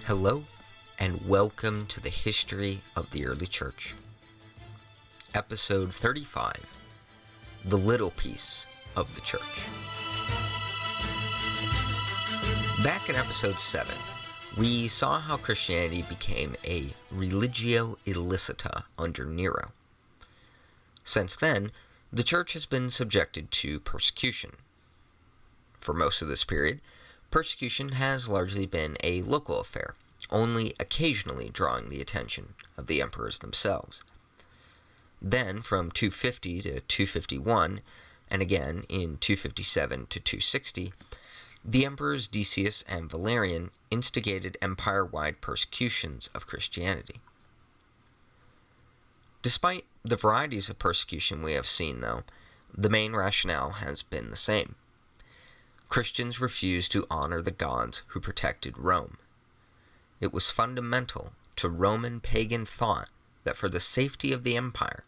Hello, and welcome to the History of the Early Church. Episode 35, The Little Piece of the Church. Back in episode 7, we saw how Christianity became a religio illicita under Nero. Since then, the church has been subjected to persecution. For most of this period, persecution has largely been a local affair, only occasionally drawing the attention of the emperors themselves. Then, from 250 to 251, and again in 257 to 260, the emperors Decius and Valerian instigated empire-wide persecutions of Christianity. Despite the varieties of persecution we have seen, though, the main rationale has been the same. Christians refused to honor the gods who protected Rome. It was fundamental to Roman pagan thought that for the safety of the empire,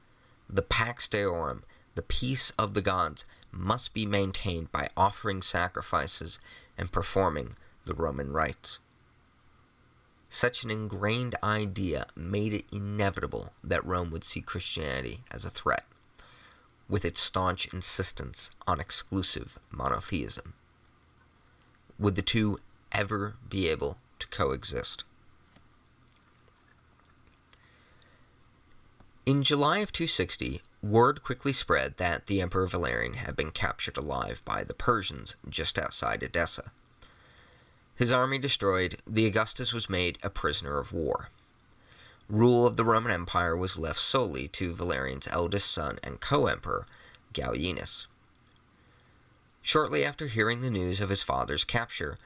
the Pax Deorum, the peace of the gods, must be maintained by offering sacrifices and performing the Roman rites. Such an ingrained idea made it inevitable that Rome would see Christianity as a threat, with its staunch insistence on exclusive monotheism. Would the two ever be able to coexist? In July of 260, word quickly spread that the Emperor Valerian had been captured alive by the Persians just outside Edessa. His army destroyed, the Augustus was made a prisoner of war. Rule of the Roman Empire was left solely to Valerian's eldest son and co-emperor, Gallienus. Shortly after hearing the news of his father's capture,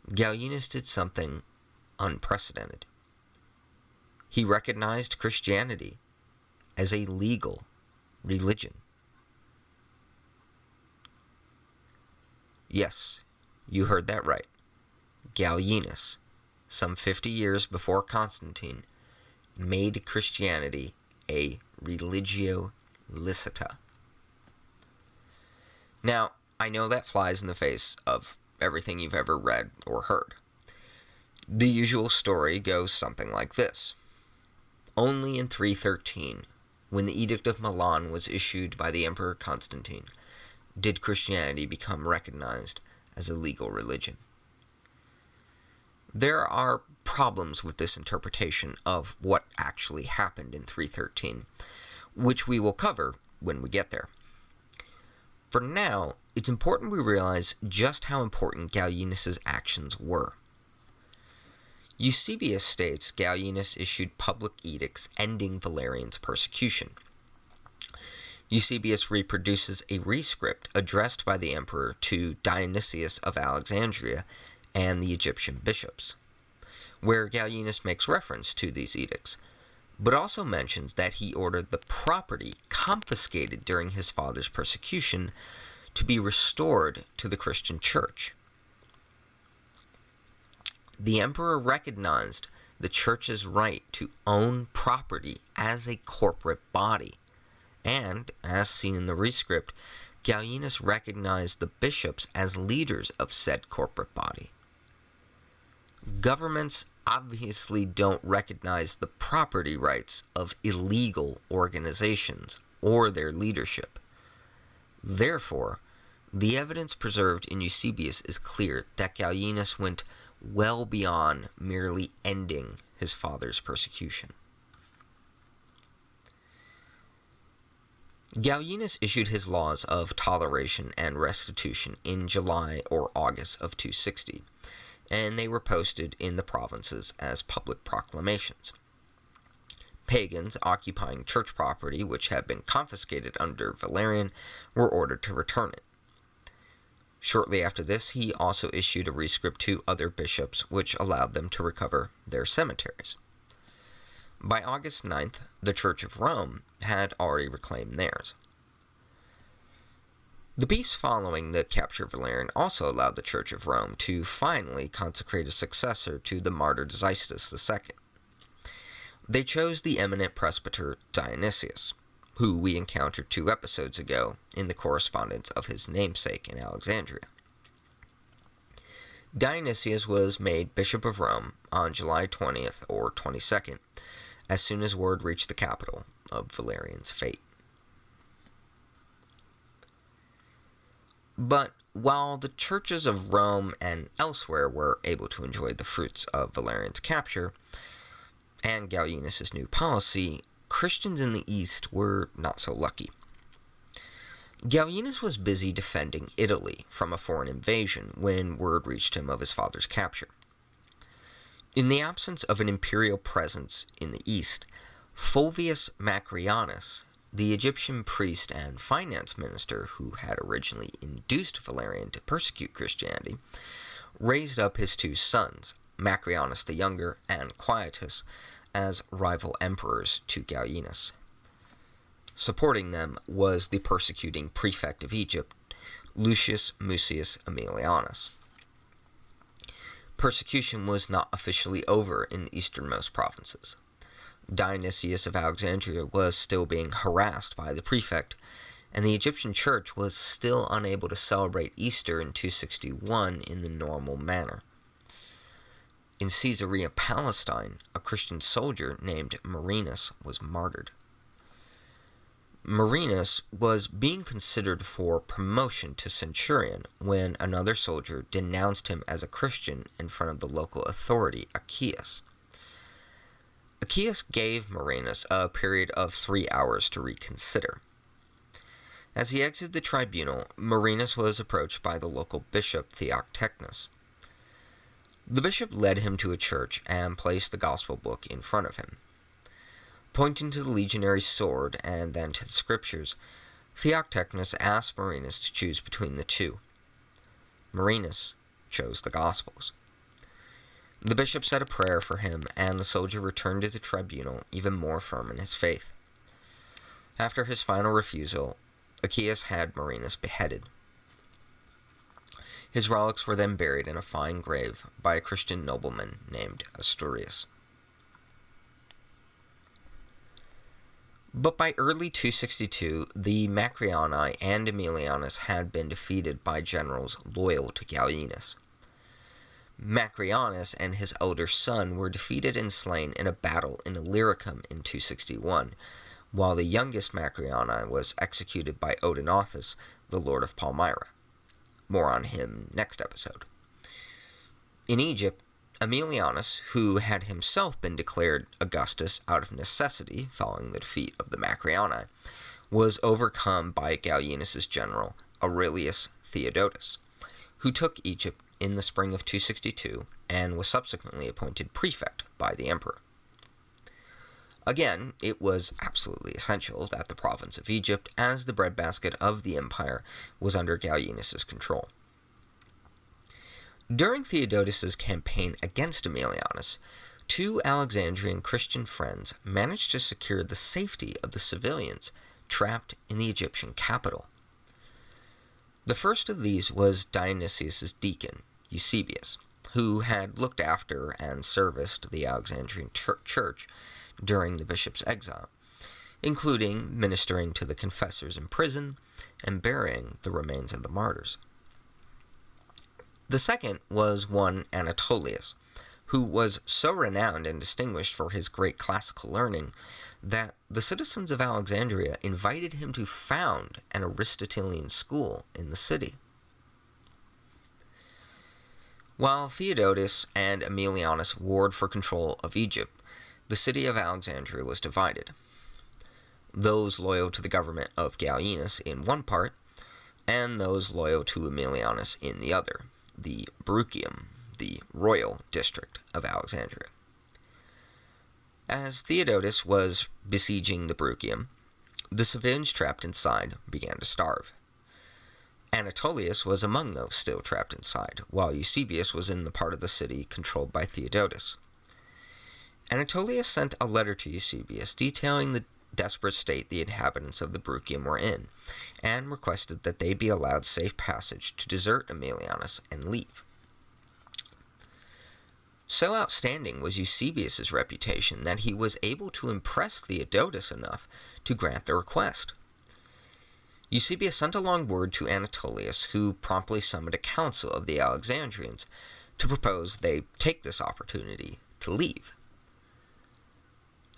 Gallienus did something unprecedented. He recognized Christianity as a legal religion. Yes, you heard that right. Gallienus, some 50 years before Constantine, made Christianity a religio licita. Now, I know that flies in the face of everything you've ever read or heard. The usual story goes something like this. Only in 313, when the Edict of Milan was issued by the Emperor Constantine, did Christianity become recognized as a legal religion. There are problems with this interpretation of what actually happened in 313, which we will cover when we get there. For now, it's important we realize just how important Gallienus' actions were. Eusebius states Gallienus issued public edicts ending Valerian's persecution. Eusebius reproduces a rescript addressed by the emperor to Dionysius of Alexandria and the Egyptian bishops, where Gallienus makes reference to these edicts, but also mentions that he ordered the property confiscated during his father's persecution to be restored to the Christian church. The emperor recognized the church's right to own property as a corporate body, and, as seen in the rescript, Gallienus recognized the bishops as leaders of said corporate body. Governments obviously don't recognize the property rights of illegal organizations or their leadership. Therefore, the evidence preserved in Eusebius is clear that Gallienus went well beyond merely ending his father's persecution. Gallienus issued his laws of toleration and restitution in July or August of 260, and they were posted in the provinces as public proclamations. Pagans occupying church property which had been confiscated under Valerian were ordered to return it. Shortly after this, he also issued a rescript to other bishops which allowed them to recover their cemeteries. By August 9th, the Church of Rome had already reclaimed theirs. The peace following the capture of Valerian also allowed the Church of Rome to finally consecrate a successor to the martyr Xystus II. They chose the eminent presbyter Dionysius, who we encountered 2 episodes ago in the correspondence of his namesake in Alexandria. Dionysius was made Bishop of Rome on July 20th or 22nd, as soon as word reached the capital of Valerian's fate. But while the churches of Rome and elsewhere were able to enjoy the fruits of Valerian's capture and Gallienus' new policy, Christians in the East were not so lucky. Gallienus was busy defending Italy from a foreign invasion when word reached him of his father's capture. In the absence of an imperial presence in the East, Fulvius Macrianus, the Egyptian priest and finance minister who had originally induced Valerian to persecute Christianity, raised up his two sons, Macrianus the Younger and Quietus, as rival emperors to Gallienus. Supporting them was the persecuting prefect of Egypt, Lucius Mucius Aemilianus. Persecution was not officially over in the easternmost provinces. Dionysius of Alexandria was still being harassed by the prefect, and the Egyptian church was still unable to celebrate Easter in 261 in the normal manner. In Caesarea Palestine, a Christian soldier named Marinus was martyred. Marinus was being considered for promotion to centurion when another soldier denounced him as a Christian in front of the local authority, Achaeus. Achaeus gave Marinus a period of 3 hours to reconsider. As he exited the tribunal, Marinus was approached by the local bishop, Theoctecnus. The bishop led him to a church and placed the gospel book in front of him. Pointing to the legionary sword and then to the scriptures, Theoctecnus asked Marinus to choose between the two. Marinus chose the Gospels. The bishop said a prayer for him, and the soldier returned to the tribunal even more firm in his faith. After his final refusal, Achaeus had Marinus beheaded. His relics were then buried in a fine grave by a Christian nobleman named Asturius. But by early 262, the Macriani and Aemilianus had been defeated by generals loyal to Gallienus. Macrianus and his elder son were defeated and slain in a battle in Illyricum in 261, while the youngest Macriani was executed by Odenathus, the lord of Palmyra. More on him next episode. In Egypt, Aemilianus, who had himself been declared Augustus out of necessity following the defeat of the Macriani, was overcome by Gallienus' general Aurelius Theodotus, who took Egypt in the spring of 262 and was subsequently appointed prefect by the emperor. Again, it was absolutely essential that the province of Egypt, as the breadbasket of the empire, was under Gallienus' control. During Theodotus' campaign against Aemilianus, two Alexandrian Christian friends managed to secure the safety of the civilians trapped in the Egyptian capital. The first of these was Dionysius' deacon, Eusebius, who had looked after and serviced the Alexandrian church during the bishop's exile, including ministering to the confessors in prison and burying the remains of the martyrs. The second was one Anatolius, who was so renowned and distinguished for his great classical learning that the citizens of Alexandria invited him to found an Aristotelian school in the city. While Theodotus and Aemilianus warred for control of Egypt, the city of Alexandria was divided. Those loyal to the government of Gallienus in one part, and those loyal to Aemilianus in the other, the Bruchium, the royal district of Alexandria. As Theodotus was besieging the Bruchium, the civilians trapped inside began to starve. Anatolius was among those still trapped inside, while Eusebius was in the part of the city controlled by Theodotus. Anatolius sent a letter to Eusebius detailing the desperate state the inhabitants of the Bruchium were in, and requested that they be allowed safe passage to desert Aemilianus and leave. So outstanding was Eusebius' reputation that he was able to impress Theodotus enough to grant the request. Eusebius sent along word to Anatolius, who promptly summoned a council of the Alexandrians, to propose they take this opportunity to leave.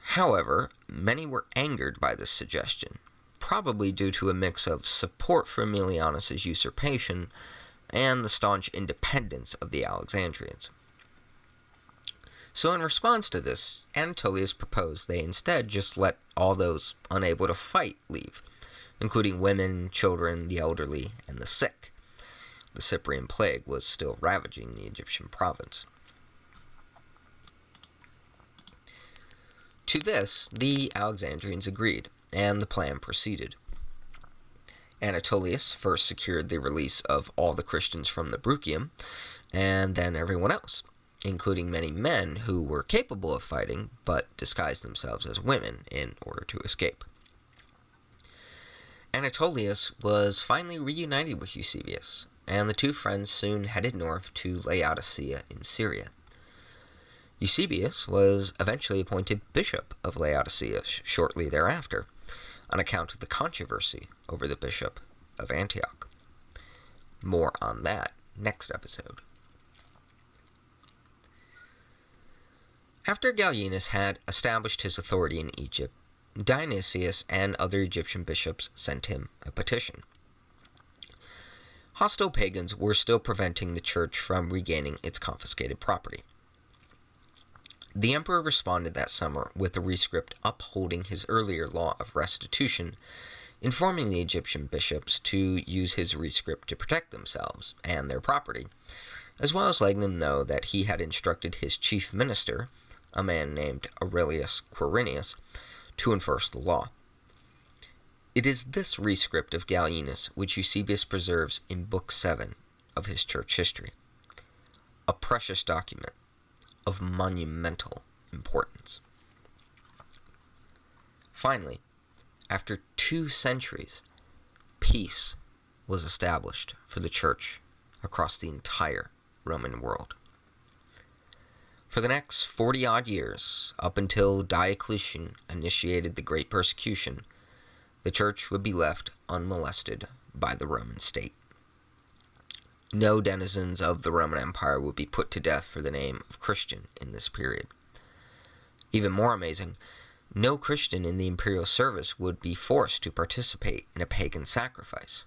However, many were angered by this suggestion, probably due to a mix of support for Aemilianus' usurpation and the staunch independence of the Alexandrians. So in response to this, Anatolius proposed they instead just let all those unable to fight leave, including women, children, the elderly, and the sick. The Cyprian plague was still ravaging the Egyptian province. To this, the Alexandrians agreed, and the plan proceeded. Anatolius first secured the release of all the Christians from the Bruchium, and then everyone else, including many men who were capable of fighting, but disguised themselves as women in order to escape. Anatolius was finally reunited with Eusebius, and the two friends soon headed north to Laodicea in Syria. Eusebius was eventually appointed bishop of Laodicea shortly thereafter, on account of the controversy over the bishop of Antioch. More on that next episode. After Gallienus had established his authority in Egypt, Dionysius and other Egyptian bishops sent him a petition. Hostile pagans were still preventing the church from regaining its confiscated property. The emperor responded that summer with a rescript upholding his earlier law of restitution, informing the Egyptian bishops to use his rescript to protect themselves and their property, as well as letting them know that he had instructed his chief minister, a man named Aurelius Quirinius, to enforce the law. It is this rescript of Gallienus which Eusebius preserves in Book 7 of his church history, a precious document of monumental importance. Finally, after 2 centuries, peace was established for the church across the entire Roman world. For the next 40-odd years, up until Diocletian initiated the Great Persecution, the church would be left unmolested by the Roman state. No denizens of the Roman Empire would be put to death for the name of Christian in this period. Even more amazing, no Christian in the imperial service would be forced to participate in a pagan sacrifice.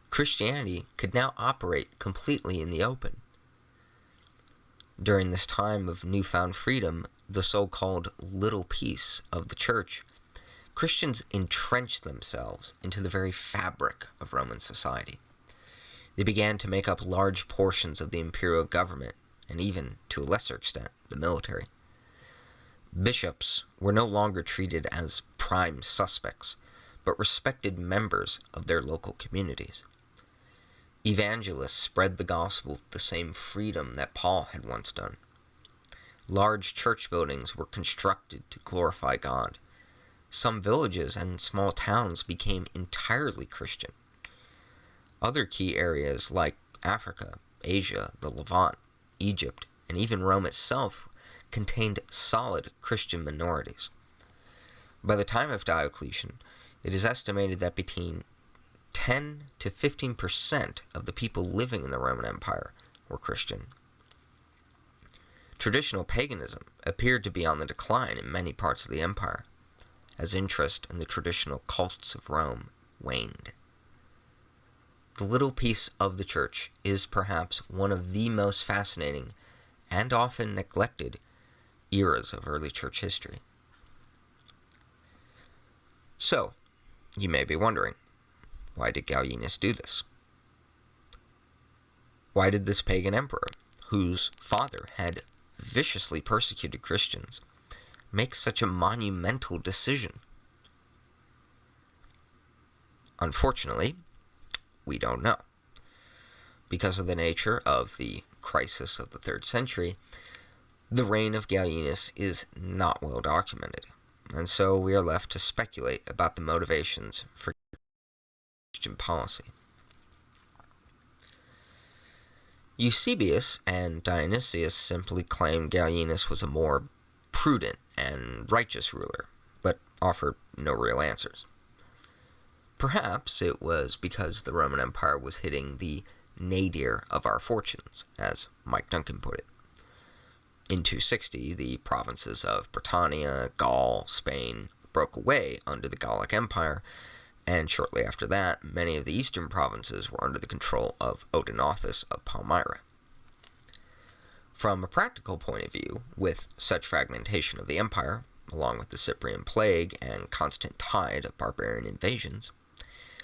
Christianity could now operate completely in the open. During this time of newfound freedom, the so-called little peace of the church, Christians entrenched themselves into the very fabric of Roman society. They began to make up large portions of the imperial government, and even, to a lesser extent, the military. Bishops were no longer treated as prime suspects, but respected members of their local communities. Evangelists spread the gospel with the same freedom that Paul had once done. Large church buildings were constructed to glorify God. Some villages and small towns became entirely Christian. Other key areas like Africa, Asia, the Levant, Egypt, and even Rome itself contained solid Christian minorities. By the time of Diocletian, it is estimated that between 10 to 15% of the people living in the Roman Empire were Christian. Traditional paganism appeared to be on the decline in many parts of the empire, as interest in the traditional cults of Rome waned. The little piece of the church is perhaps one of the most fascinating and often neglected eras of early church history. So, you may be wondering, why did Gallienus do this? Why did this pagan emperor, whose father had viciously persecuted Christians, make such a monumental decision? Unfortunately, we don't know. Because of the nature of the crisis of the 3rd century, the reign of Gallienus is not well documented, and so we are left to speculate about the motivations for Christian policy. Eusebius and Dionysius simply claimed Gallienus was a more prudent and righteous ruler, but offered no real answers. Perhaps it was because the Roman Empire was hitting the nadir of our fortunes, as Mike Duncan put it. In 260, the provinces of Britannia, Gaul, Spain broke away under the Gallic Empire, and shortly after that, many of the eastern provinces were under the control of Odenathus of Palmyra. From a practical point of view, with such fragmentation of the empire, along with the Cyprian plague and constant tide of barbarian invasions,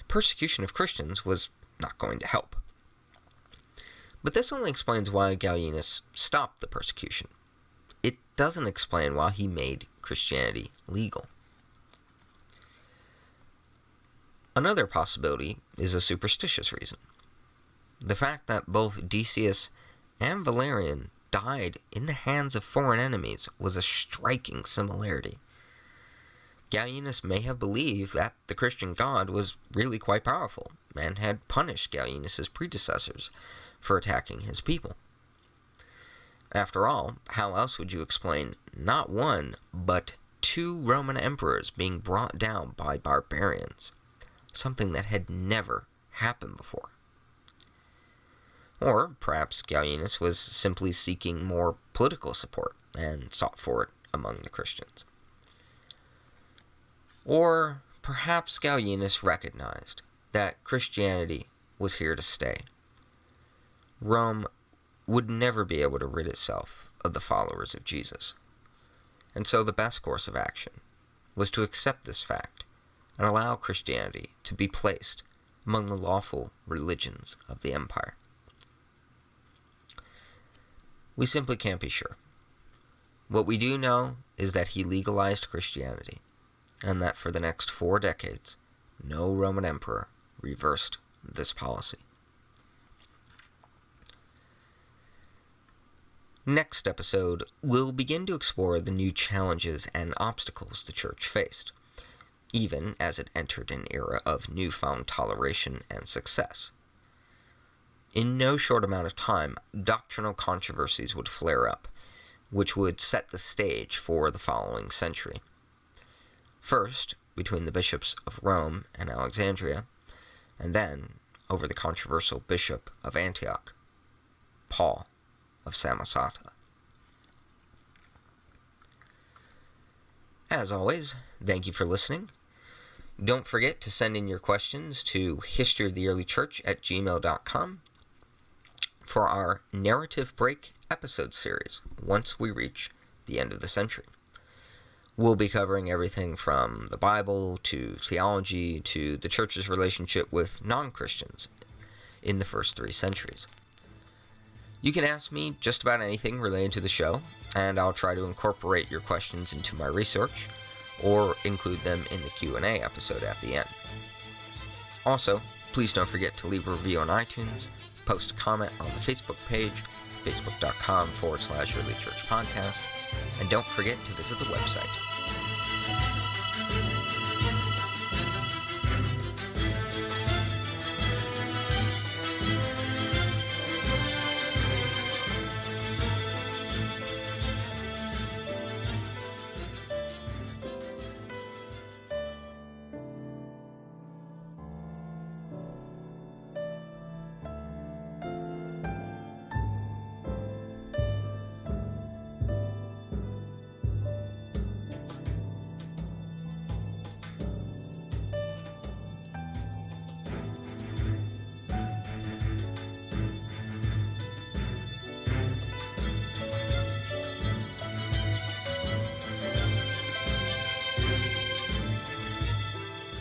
persecution of Christians was not going to help. But this only explains why Gallienus stopped the persecution. It doesn't explain why he made Christianity legal. Another possibility is a superstitious reason. The fact that both Decius and Valerian died in the hands of foreign enemies was a striking similarity. Gallienus may have believed that the Christian God was really quite powerful and had punished Gallienus' predecessors for attacking his people. After all, how else would you explain not one, but 2 Roman emperors being brought down by barbarians, something that had never happened before? Or perhaps Gallienus was simply seeking more political support and sought for it among the Christians. Or perhaps Gallienus recognized that Christianity was here to stay. Rome would never be able to rid itself of the followers of Jesus. And so the best course of action was to accept this fact and allow Christianity to be placed among the lawful religions of the empire. We simply can't be sure. What we do know is that he legalized Christianity, and that for the next 4 decades, no Roman emperor reversed this policy. Next episode, we'll begin to explore the new challenges and obstacles the church faced, even as it entered an era of newfound toleration and success. In no short amount of time, doctrinal controversies would flare up, which would set the stage for the following century. First, between the bishops of Rome and Alexandria, and then over the controversial bishop of Antioch, Paul of Samosata. As always, thank you for listening. Don't forget to send in your questions to historyoftheearlychurch@gmail.com for our narrative break episode series once we reach the end of the century. We'll be covering everything from the Bible to theology to the church's relationship with non-Christians in the first 3 centuries. You can ask me just about anything related to the show, and I'll try to incorporate your questions into my research or include them in the Q&A episode at the end. Also, please don't forget to leave a review on iTunes, post a comment on the Facebook page, facebook.com/Early Church Podcast, and don't forget to visit the website.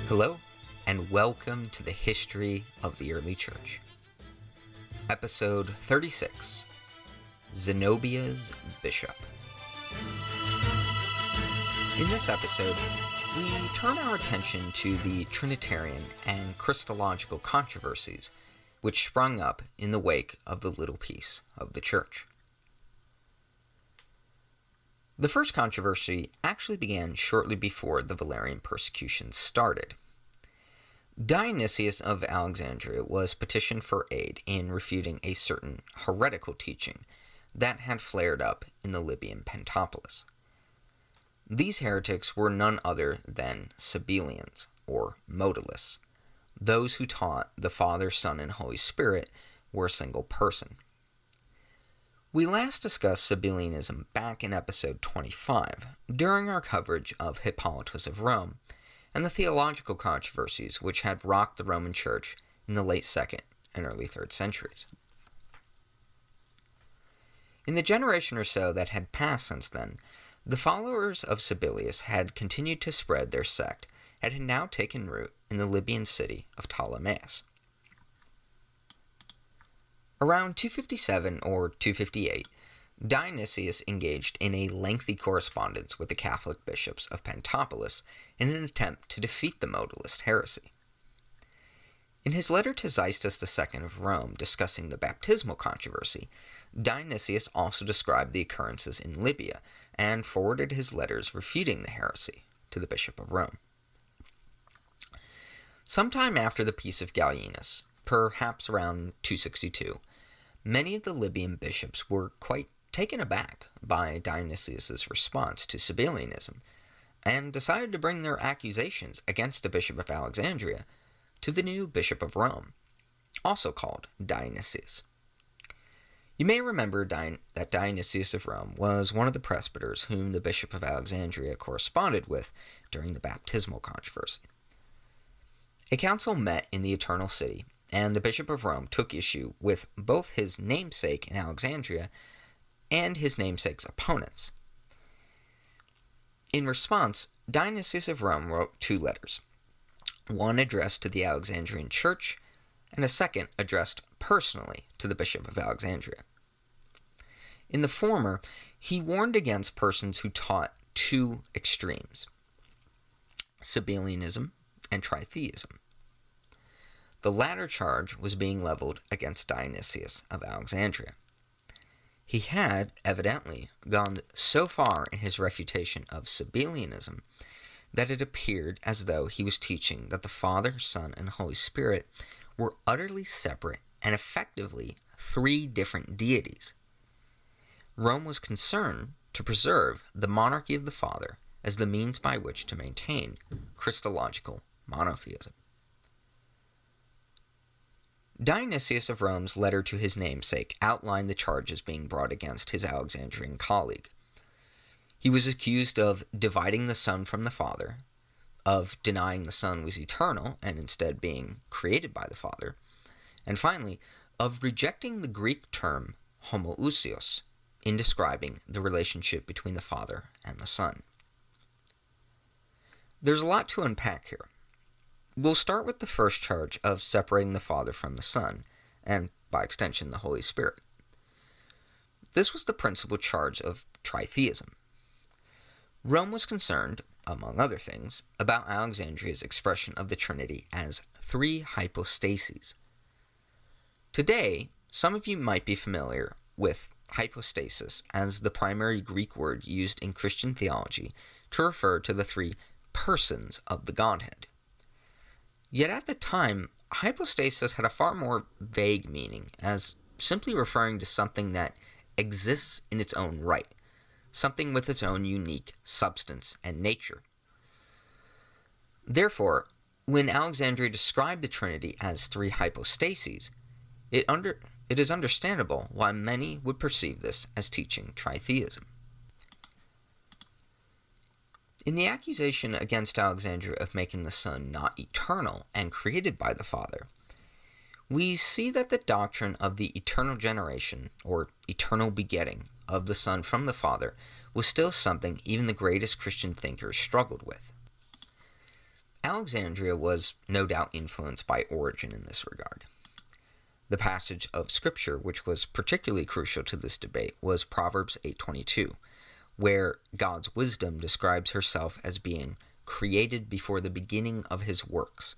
Hello, and welcome to the History of the Early Church. Episode 36, Zenobia's Bishop. In this episode, we turn our attention to the Trinitarian and Christological controversies which sprung up in the wake of the Little Peace of the Church. The first controversy actually began shortly before the Valerian Persecution started. Dionysius of Alexandria was petitioned for aid in refuting a certain heretical teaching that had flared up in the Libyan Pentapolis. These heretics were none other than Sabellians, or modalists, those who taught the Father, Son, and Holy Spirit were a single person. We last discussed Sabellianism back in episode 25, during our coverage of Hippolytus of Rome, and the theological controversies which had rocked the Roman Church in the late 2nd and early 3rd centuries. In the generation or so that had passed since then, the followers of Sabellius had continued to spread their sect and had now taken root in the Libyan city of Ptolemais. Around 257 or 258, Dionysius engaged in a lengthy correspondence with the Catholic bishops of Pentapolis in an attempt to defeat the modalist heresy. In his letter to Xystus II of Rome discussing the baptismal controversy, Dionysius also described the occurrences in Libya and forwarded his letters refuting the heresy to the Bishop of Rome. Sometime after the Peace of Gallienus, perhaps around 262, many of the Libyan bishops were quite taken aback by Dionysius' response to Sabellianism and decided to bring their accusations against the Bishop of Alexandria to the new Bishop of Rome, also called Dionysius. You may remember that Dionysius of Rome was one of the presbyters whom the Bishop of Alexandria corresponded with during the baptismal controversy. A council met in the Eternal City, and the Bishop of Rome took issue with both his namesake in Alexandria and his namesake's opponents. In response, Dionysius of Rome wrote 2 letters, one addressed to the Alexandrian Church, and a second addressed personally to the Bishop of Alexandria. In the former, he warned against persons who taught 2 extremes, Sabellianism and tritheism. The latter charge was being leveled against Dionysius of Alexandria. He had, evidently, gone so far in his refutation of Sabellianism that it appeared as though he was teaching that the Father, Son, and Holy Spirit were utterly separate and effectively 3 different deities. Rome was concerned to preserve the monarchy of the Father as the means by which to maintain Christological monotheism. Dionysius of Rome's letter to his namesake outlined the charges being brought against his Alexandrian colleague. He was accused of dividing the Son from the Father, of denying the Son was eternal and instead being created by the Father, and finally, of rejecting the Greek term homoousios in describing the relationship between the Father and the Son. There's a lot to unpack here. We'll start with the first charge of separating the Father from the Son, and by extension the Holy Spirit. This was the principal charge of tritheism. Rome was concerned, among other things, about Alexandria's expression of the Trinity as 3 hypostases. Today, some of you might be familiar with hypostasis as the primary Greek word used in Christian theology to refer to the 3 persons of the Godhead. Yet at the time, hypostasis had a far more vague meaning, as simply referring to something that exists in its own right, something with its own unique substance and nature. Therefore, when Alexandria described the Trinity as 3 hypostases, it is understandable why many would perceive this as teaching tritheism. In the accusation against Alexandria of making the Son not eternal and created by the Father, we see that the doctrine of the eternal generation, or eternal begetting, of the Son from the Father was still something even the greatest Christian thinkers struggled with. Alexandria was no doubt influenced by Origen in this regard. The passage of Scripture which was particularly crucial to this debate was Proverbs 8:22, where God's wisdom describes herself as being created before the beginning of his works.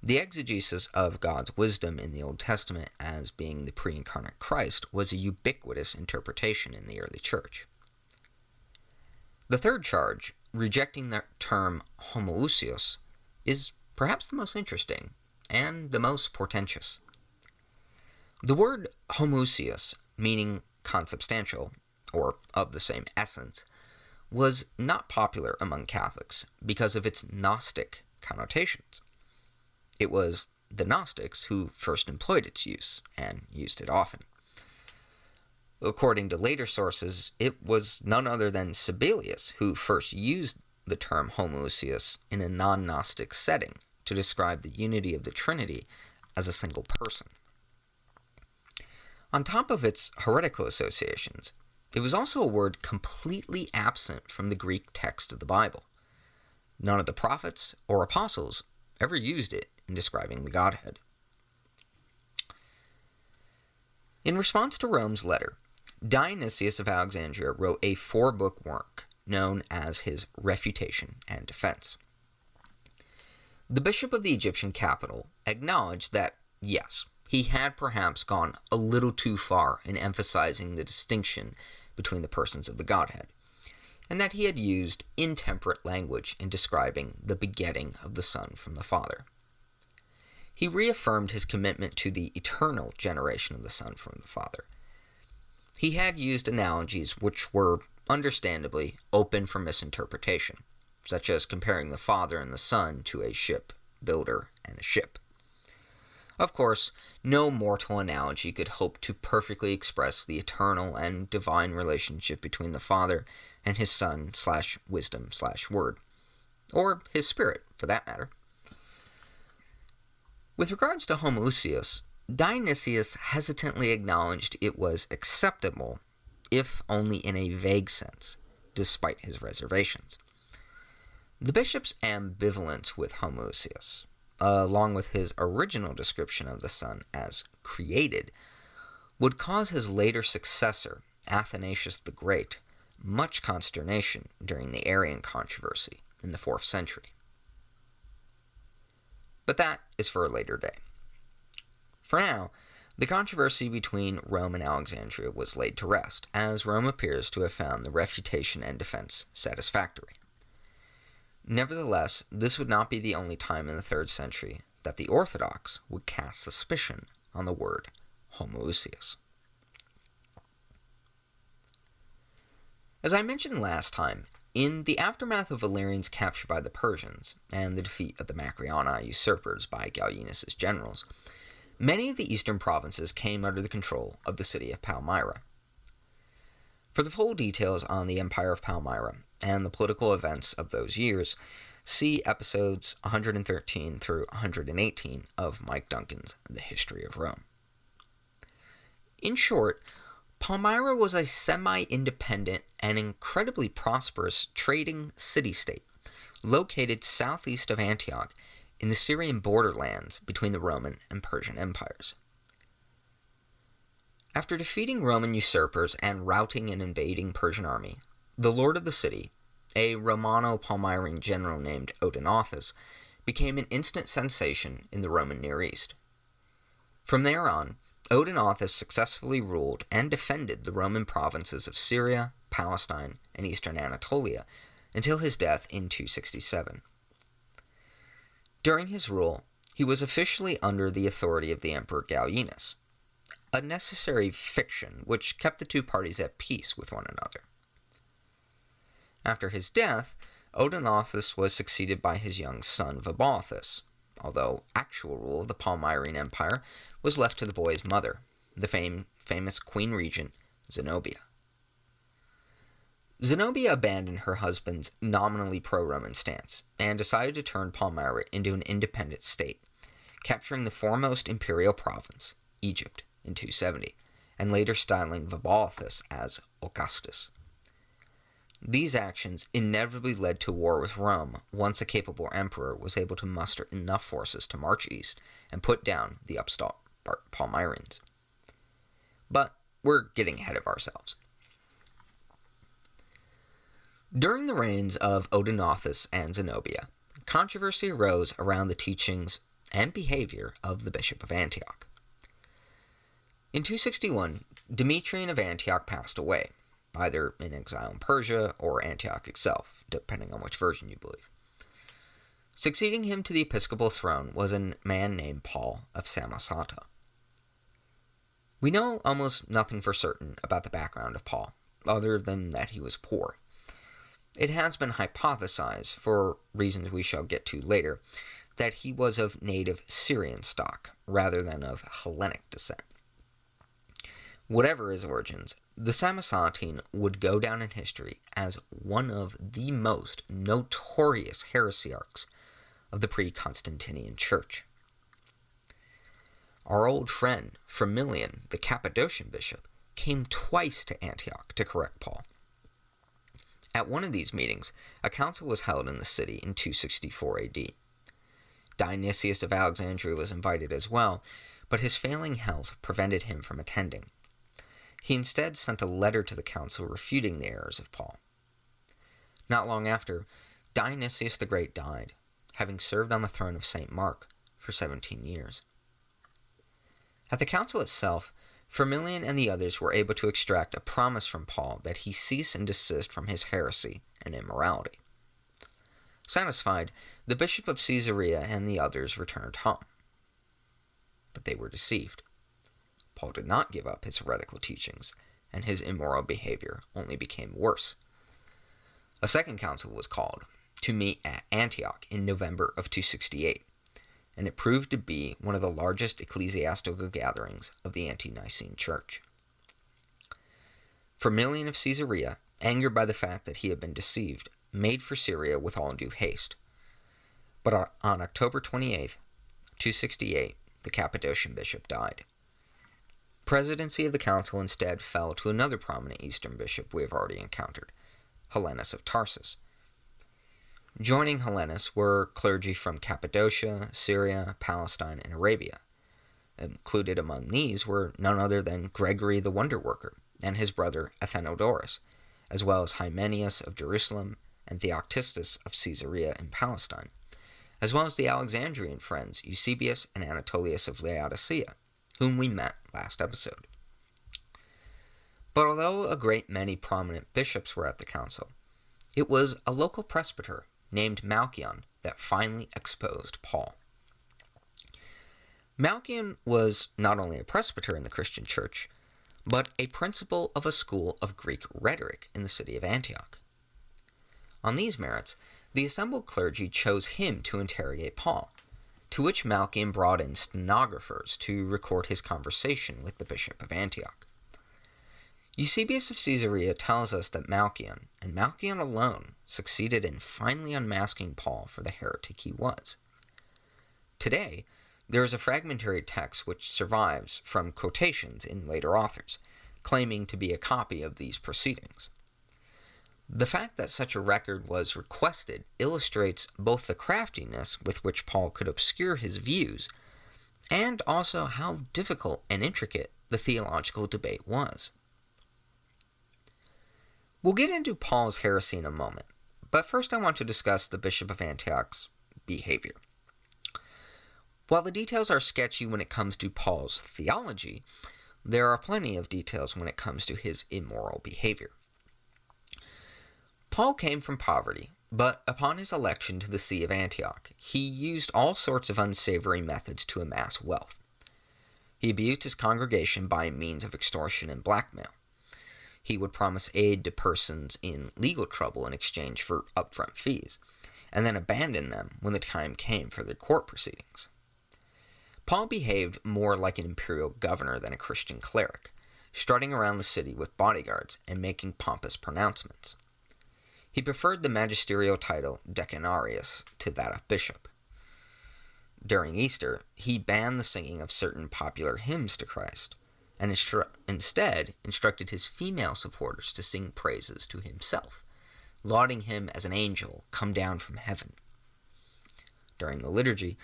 The exegesis of God's wisdom in the Old Testament as being the pre-incarnate Christ was a ubiquitous interpretation in the early church. The third charge, rejecting the term homoousios, is perhaps the most interesting and the most portentous. The word homoousios, meaning consubstantial, or of the same essence, was not popular among Catholics because of its Gnostic connotations. It was the Gnostics, who first employed its use, and used it often. According to later sources, it was none other than Sabellius who first used the term homoousios in a non-Gnostic setting to describe the unity of the Trinity as a single person. On top of its heretical associations, it was also a word completely absent from the Greek text of the Bible. None of the prophets or apostles ever used it in describing the Godhead. In response to Rome's letter, Dionysius of Alexandria wrote a 4-book work known as his Refutation and Defense. The bishop of the Egyptian capital acknowledged that, yes, he had perhaps gone a little too far in emphasizing the distinction between the persons of the Godhead, and that he had used intemperate language in describing the begetting of the Son from the Father. He reaffirmed his commitment to the eternal generation of the Son from the Father. He had used analogies which were, understandably, open for misinterpretation, such as comparing the Father and the Son to a ship builder and a ship. Of course, no mortal analogy could hope to perfectly express the eternal and divine relationship between the Father and his Son/wisdom/word, or his Spirit, for that matter. With regards to homoousios, Dionysius hesitantly acknowledged it was acceptable, if only in a vague sense, despite his reservations. The bishop's ambivalence with homoousios, along with his original description of the Son as created, would cause his later successor, Athanasius the Great, much consternation during the Arian controversy in the 4th century. But that is for a later day. For now, the controversy between Rome and Alexandria was laid to rest, as Rome appears to have found the refutation and defense satisfactory. Nevertheless, this would not be the only time in the 3rd century that the Orthodox would cast suspicion on the word homoousios. As I mentioned last time, in the aftermath of Valerian's capture by the Persians and the defeat of the Macriani usurpers by Gallienus' generals, many of the eastern provinces came under the control of the city of Palmyra. For the full details on the Empire of Palmyra and the political events of those years, see episodes 113 through 118 of Mike Duncan's The History of Rome. In short, Palmyra was a semi-independent and incredibly prosperous trading city-state located southeast of Antioch in the Syrian borderlands between the Roman and Persian empires. After defeating Roman usurpers and routing an invading Persian army, the lord of the city, a Romano-Palmyrene general named Odenathus, became an instant sensation in the Roman Near East. From there on, Odenathus successfully ruled and defended the Roman provinces of Syria, Palestine, and eastern Anatolia until his death in 267. During his rule, he was officially under the authority of the Emperor Gallienus, a necessary fiction which kept the two parties at peace with one another. After his death, Odenathus was succeeded by his young son Vabathus, although actual rule of the Palmyrene Empire was left to the boy's mother, the famous queen regent Zenobia. Zenobia abandoned her husband's nominally pro-Roman stance and decided to turn Palmyra into an independent state, capturing the foremost imperial province, Egypt, in 270, and later styling Vabathus as Augustus. These actions inevitably led to war with Rome once a capable emperor was able to muster enough forces to march east and put down the upstart Palmyrene. But we're getting ahead of ourselves. During the reigns of Odenathus and Zenobia, controversy arose around the teachings and behavior of the Bishop of Antioch. In 261, Demetrian of Antioch passed away, either in exile in Persia or Antioch itself, depending on which version you believe. Succeeding him to the episcopal throne was a man named Paul of Samosata. We know almost nothing for certain about the background of Paul, other than that he was poor. It has been hypothesized, for reasons we shall get to later, that he was of native Syrian stock rather than of Hellenic descent. Whatever his origins, the Samosatene would go down in history as one of the most notorious heresiarchs of the pre-Constantinian Church. Our old friend Firmilian, the Cappadocian bishop, came twice to Antioch to correct Paul. At one of these meetings, a council was held in the city in 264 AD. Dionysius of Alexandria was invited as well, but his failing health prevented him from attending. He instead sent a letter to the council refuting the errors of Paul. Not long after, Dionysius the Great died, having served on the throne of St. Mark for 17 years. At the council itself, Firmilian and the others were able to extract a promise from Paul that he cease and desist from his heresy and immorality. Satisfied, the bishop of Caesarea and the others returned home. But they were deceived. Paul did not give up his heretical teachings, and his immoral behavior only became worse. A second council was called to meet at Antioch in November of 268, and it proved to be one of the largest ecclesiastical gatherings of the ante-Nicene Church. Firmilian of Caesarea, angered by the fact that he had been deceived, made for Syria with all due haste. But on October 28, 268, the Cappadocian bishop died. Presidency of the council instead fell to another prominent Eastern bishop we have already encountered, Hellenus of Tarsus. Joining Hellenus were clergy from Cappadocia, Syria, Palestine, and Arabia. Included among these were none other than Gregory the Wonder Worker and his brother Athenodorus, as well as Hymenaeus of Jerusalem and Theoctistus of Caesarea in Palestine, as well as the Alexandrian friends Eusebius and Anatolius of Laodicea, whom we met last episode. But although a great many prominent bishops were at the council, it was a local presbyter named Malchion that finally exposed Paul. Malchion was not only a presbyter in the Christian church, but a principal of a school of Greek rhetoric in the city of Antioch. On these merits, the assembled clergy chose him to interrogate Paul, to which Malchion brought in stenographers to record his conversation with the bishop of Antioch. Eusebius of Caesarea tells us that Malchion, and Malchion alone, succeeded in finally unmasking Paul for the heretic he was. Today, there is a fragmentary text which survives from quotations in later authors, claiming to be a copy of these proceedings. The fact that such a record was requested illustrates both the craftiness with which Paul could obscure his views, and also how difficult and intricate the theological debate was. We'll get into Paul's heresy in a moment, but first I want to discuss the Bishop of Antioch's behavior. While the details are sketchy when it comes to Paul's theology, there are plenty of details when it comes to his immoral behavior. Paul came from poverty, but upon his election to the see of Antioch, he used all sorts of unsavory methods to amass wealth. He abused his congregation by means of extortion and blackmail. He would promise aid to persons in legal trouble in exchange for upfront fees, and then abandon them when the time came for their court proceedings. Paul behaved more like an imperial governor than a Christian cleric, strutting around the city with bodyguards and making pompous pronouncements. He preferred the magisterial title decanarius to that of bishop. During Easter, he banned the singing of certain popular hymns to Christ, and instead instructed his female supporters to sing praises to himself, lauding him as an angel come down from heaven. During the liturgy,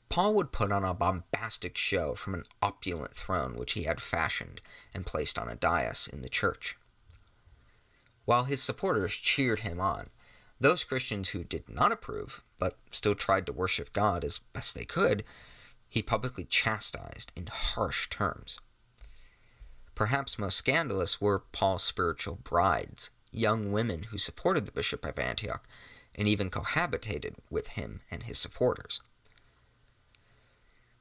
Paul would put on a bombastic show from an opulent throne which he had fashioned and placed on a dais in the church. While his supporters cheered him on, those Christians who did not approve, but still tried to worship God as best they could, he publicly chastised in harsh terms. Perhaps most scandalous were Paul's spiritual brides, young women who supported the bishop of Antioch and even cohabitated with him and his supporters.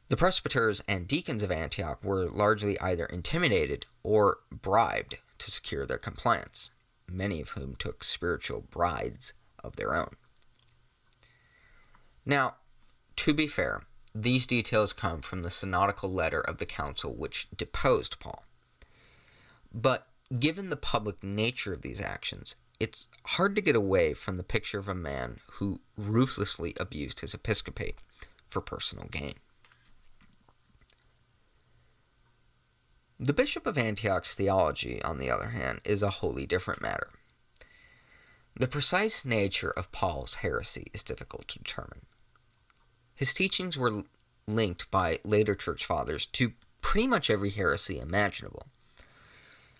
The presbyters and deacons of Antioch were largely either intimidated or bribed to secure their compliance, many of whom took spiritual brides of their own. Now, To be fair, these details come from the synodical letter of the council which deposed Paul. But given the public nature of these actions, it's hard to get away from the picture of a man who ruthlessly abused his episcopate for personal gain. The Bishop of Antioch's theology, on the other hand, is a wholly different matter. The precise nature of Paul's heresy is difficult to determine. His teachings were linked by later church fathers to pretty much every heresy imaginable.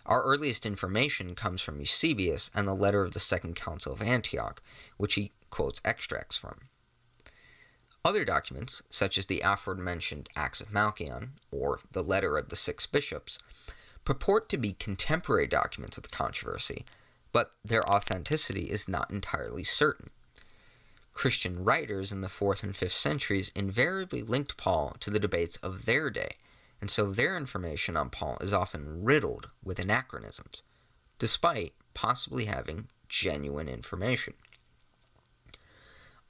Our earliest information comes from Eusebius and the letter of the Second Council of Antioch, which he quotes extracts from. Other documents, such as the aforementioned Acts of Malchion, or the letter of the six bishops, purport to be contemporary documents of the controversy, but their authenticity is not entirely certain. Christian writers in the 4th and 5th centuries invariably linked Paul to the debates of their day, and so their information on Paul is often riddled with anachronisms, despite possibly having genuine information.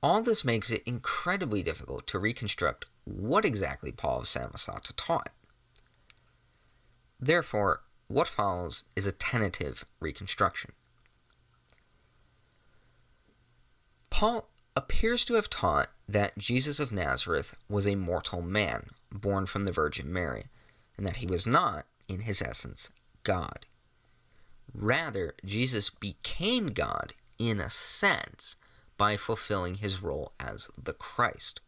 All this makes it incredibly difficult to reconstruct what exactly Paul of Samosata taught. Therefore, what follows is a tentative reconstruction. Paul appears to have taught that Jesus of Nazareth was a mortal man, born from the Virgin Mary, and that he was not, in his essence, God. Rather, Jesus became God, in a sense, by fulfilling his role as the Christ.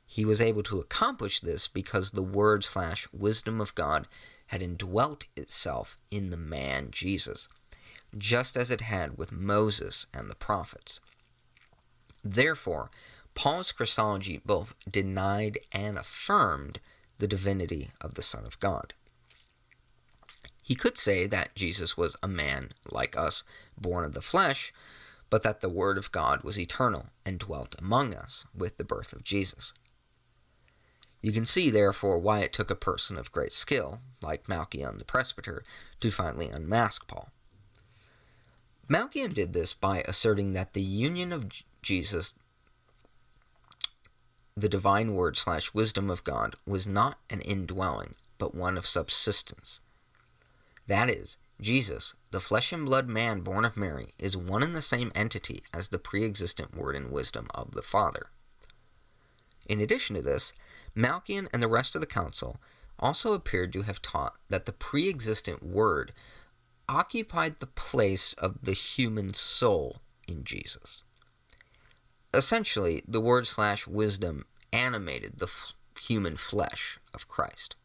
He was able to accomplish this because the word/wisdom of God had indwelt itself in the man Jesus, just as it had with Moses and the prophets. Therefore, Paul's Christology both denied and affirmed the divinity of the Son of God. He could say that Jesus was a man like us, born of the flesh, but that the Word of God was eternal and dwelt among us with the birth of Jesus. You can see, therefore, why it took a person of great skill, like Malchion the presbyter, to finally unmask Paul. Malchion did this by asserting that the union of Jesus, the divine word/wisdom of God, was not an indwelling, but one of subsistence. That is, Jesus, the flesh and blood man born of Mary, is one and the same entity as the pre-existent word and wisdom of the Father. In addition to this, Malchion and the rest of the council also appeared to have taught that the pre-existent word occupied the place of the human soul in Jesus. Essentially, the word/wisdom animated the human flesh of Christ.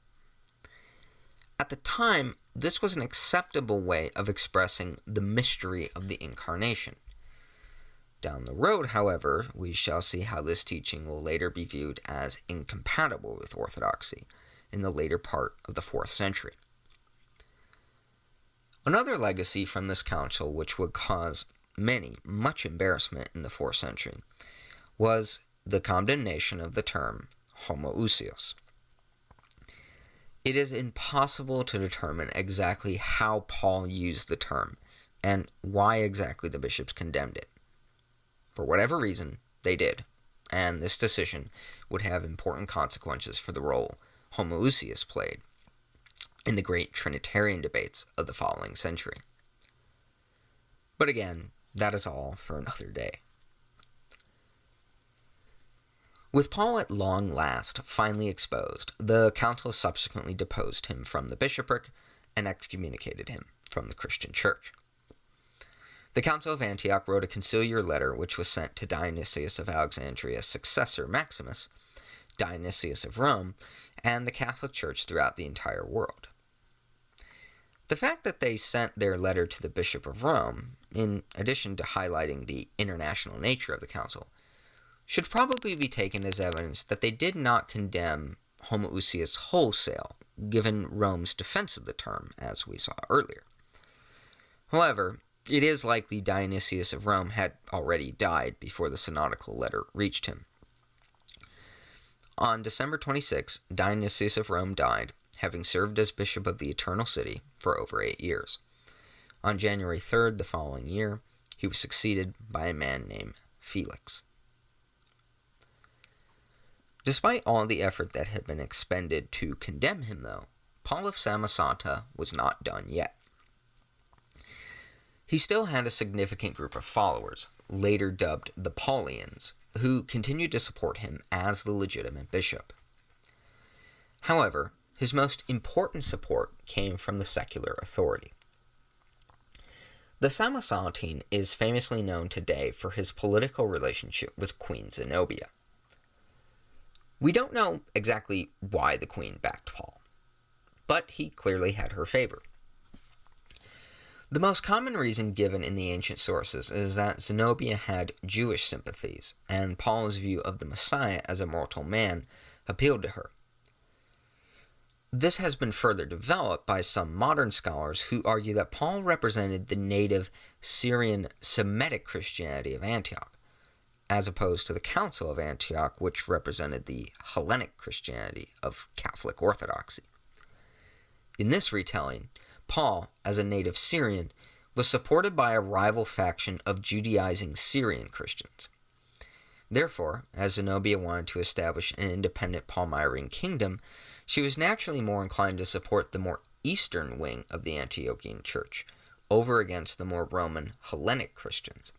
At the time, this was an acceptable way of expressing the mystery of the Incarnation. Down the road, however, we shall see how this teaching will later be viewed as incompatible with orthodoxy in the later part of the 4th century. Another legacy from this council, which would cause many much embarrassment in the 4th century, was the condemnation of the term homoousios. It is impossible to determine exactly how Paul used the term and why exactly the bishops condemned it. For whatever reason, they did, and this decision would have important consequences for the role homoousios played in the great Trinitarian debates of the following century. But again, that is all for another day. With Paul at long last finally exposed, the council subsequently deposed him from the bishopric and excommunicated him from the Christian church. The Council of Antioch wrote a conciliar letter which was sent to Dionysius of Alexandria's successor Maximus, Dionysius of Rome, and the Catholic Church throughout the entire world. The fact that they sent their letter to the Bishop of Rome, in addition to highlighting the international nature of the council, should probably be taken as evidence that they did not condemn homoousios wholesale, given Rome's defense of the term, as we saw earlier. However, it is likely Dionysius of Rome had already died before the synodical letter reached him. On December 26, Dionysius of Rome died, having served as bishop of the Eternal City for over 8 years. On January 3rd the following year, he was succeeded by a man named Felix. Despite all the effort that had been expended to condemn him, though, Paul of Samosata was not done yet. He still had a significant group of followers, later dubbed the Paulians, who continued to support him as the legitimate bishop. However, his most important support came from the secular authority. The Samosatene is famously known today for his political relationship with Queen Zenobia. We don't know exactly why the queen backed Paul, but he clearly had her favor. The most common reason given in the ancient sources is that Zenobia had Jewish sympathies, and Paul's view of the Messiah as a mortal man appealed to her. This has been further developed by some modern scholars who argue that Paul represented the native Syrian Semitic Christianity of Antioch, as opposed to the Council of Antioch, which represented the Hellenic Christianity of Catholic Orthodoxy. In this retelling, Paul, as a native Syrian, was supported by a rival faction of Judaizing Syrian Christians. Therefore, as Zenobia wanted to establish an independent Palmyrene kingdom, she was naturally more inclined to support the more eastern wing of the Antiochian church, over against the more Roman Hellenic Christians.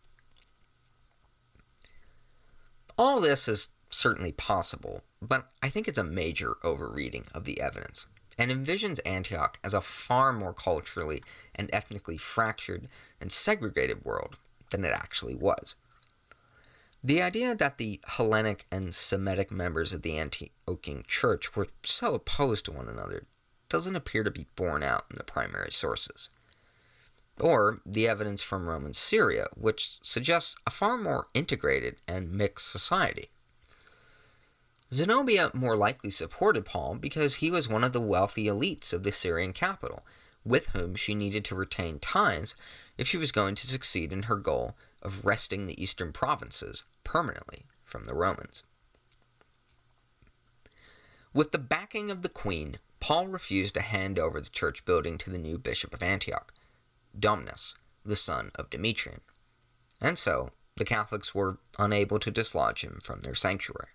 All this is certainly possible, but I think it's a major overreading of the evidence, and envisions Antioch as a far more culturally and ethnically fractured and segregated world than it actually was. The idea that the Hellenic and Semitic members of the Antiochian church were so opposed to one another doesn't appear to be borne out in the primary sources, or the evidence from Roman Syria, which suggests a far more integrated and mixed society. Zenobia more likely supported Paul because he was one of the wealthy elites of the Syrian capital, with whom she needed to retain ties if she was going to succeed in her goal of wresting the eastern provinces permanently from the Romans. With the backing of the queen, Paul refused to hand over the church building to the new bishop of Antioch, Domnus, the son of Demetrian, and so the Catholics were unable to dislodge him from their sanctuary.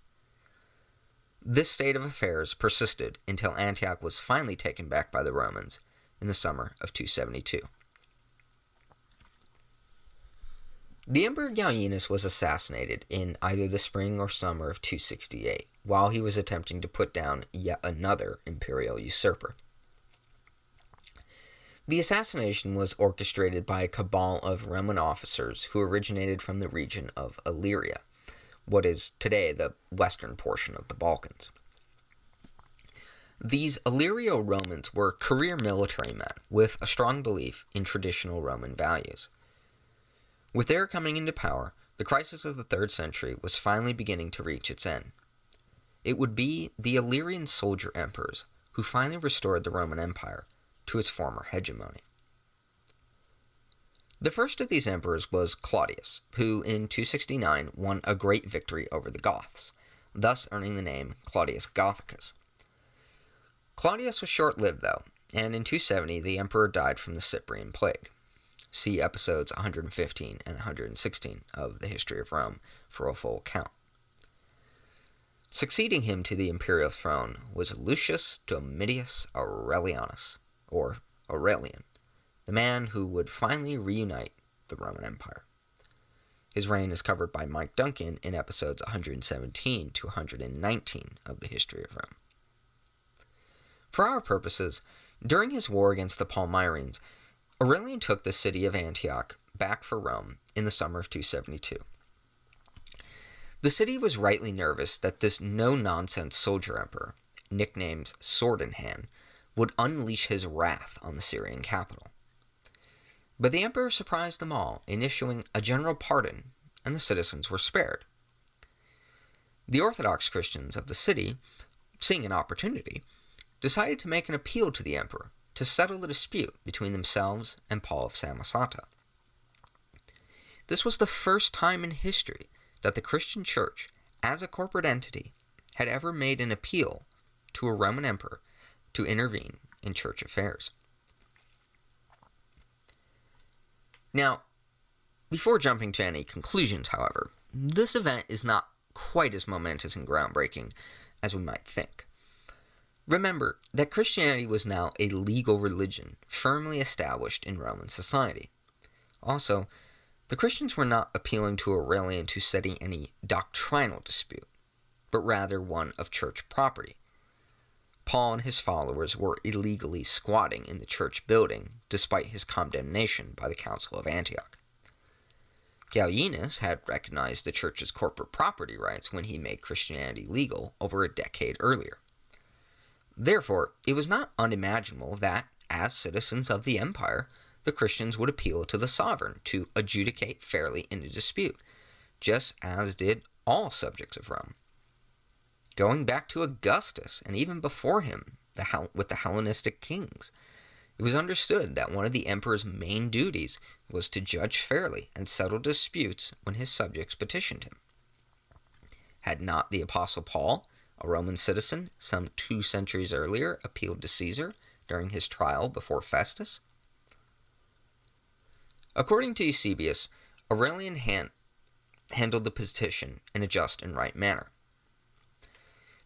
This state of affairs persisted until Antioch was finally taken back by the Romans in the summer of 272. The Emperor Gallienus was assassinated in either the spring or summer of 268, while he was attempting to put down yet another imperial usurper. The assassination was orchestrated by a cabal of Roman officers who originated from the region of Illyria, what is today the western portion of the Balkans. These Illyrio-Romans were career military men with a strong belief in traditional Roman values. With their coming into power, the crisis of the 3rd century was finally beginning to reach its end. It would be the Illyrian soldier emperors who finally restored the Roman Empire to its former hegemony. The first of these emperors was Claudius, who in 269 won a great victory over the Goths, thus earning the name Claudius Gothicus. Claudius was short-lived, though, and in 270 the emperor died from the Cyprian plague. See episodes 115 and 116 of the History of Rome for a full account. Succeeding him to the imperial throne was Lucius Domitius Aurelianus, or Aurelian, the man who would finally reunite the Roman Empire. His reign is covered by Mike Duncan in episodes 117 to 119 of the History of Rome. For our purposes, during his war against the Palmyrenes, Aurelian took the city of Antioch back for Rome in the summer of 272. The city was rightly nervous that this no-nonsense soldier emperor, nicknamed Sword in Hand, would unleash his wrath on the Syrian capital. But the emperor surprised them all in issuing a general pardon, and the citizens were spared. The Orthodox Christians of the city, seeing an opportunity, decided to make an appeal to the emperor to settle the dispute between themselves and Paul of Samosata. This was the first time in history that the Christian Church, as a corporate entity, had ever made an appeal to a Roman emperor to intervene in church affairs. Now, before jumping to any conclusions, however, this event is not quite as momentous and groundbreaking as we might think. Remember that Christianity was now a legal religion, firmly established in Roman society. Also, the Christians were not appealing to Aurelian to settle any doctrinal dispute, but rather one of church property. Paul and his followers were illegally squatting in the church building, despite his condemnation by the Council of Antioch. Gallienus had recognized the church's corporate property rights when he made Christianity legal over a decade earlier. Therefore, it was not unimaginable that, as citizens of the empire, the Christians would appeal to the sovereign to adjudicate fairly in a dispute, just as did all subjects of Rome. Going back to Augustus, and even before him, with the Hellenistic kings, it was understood that one of the emperor's main duties was to judge fairly and settle disputes when his subjects petitioned him. Had not the Apostle Paul, a Roman citizen, some 2 centuries earlier, appealed to Caesar during his trial before Festus? According to Eusebius, Aurelian handled the petition in a just and right manner.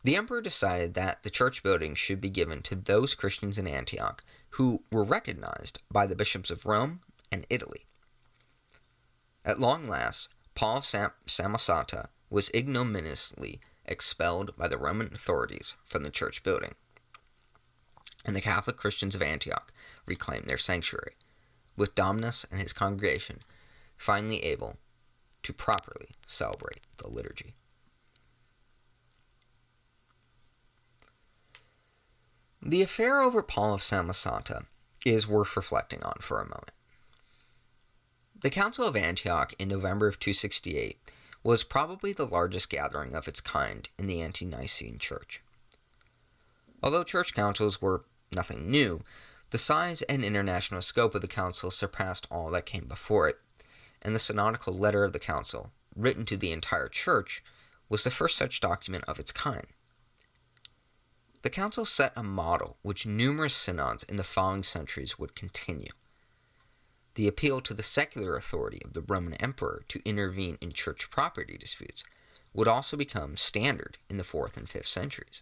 The emperor decided that the church building should be given to those Christians in Antioch who were recognized by the bishops of Rome and Italy. At long last, Paul of Samosata was ignominiously expelled by the Roman authorities from the church building, and the Catholic Christians of Antioch reclaimed their sanctuary, with Domnus and his congregation finally able to properly celebrate the liturgy. The affair over Paul of Samosata is worth reflecting on for a moment. The Council of Antioch in November of 268 was probably the largest gathering of its kind in the ante-Nicene Church. Although church councils were nothing new, the size and international scope of the council surpassed all that came before it, and the synodical letter of the council, written to the entire church, was the first such document of its kind. The council set a model which numerous synods in the following centuries would continue. The appeal to the secular authority of the Roman Emperor to intervene in church property disputes would also become standard in the 4th and 5th centuries.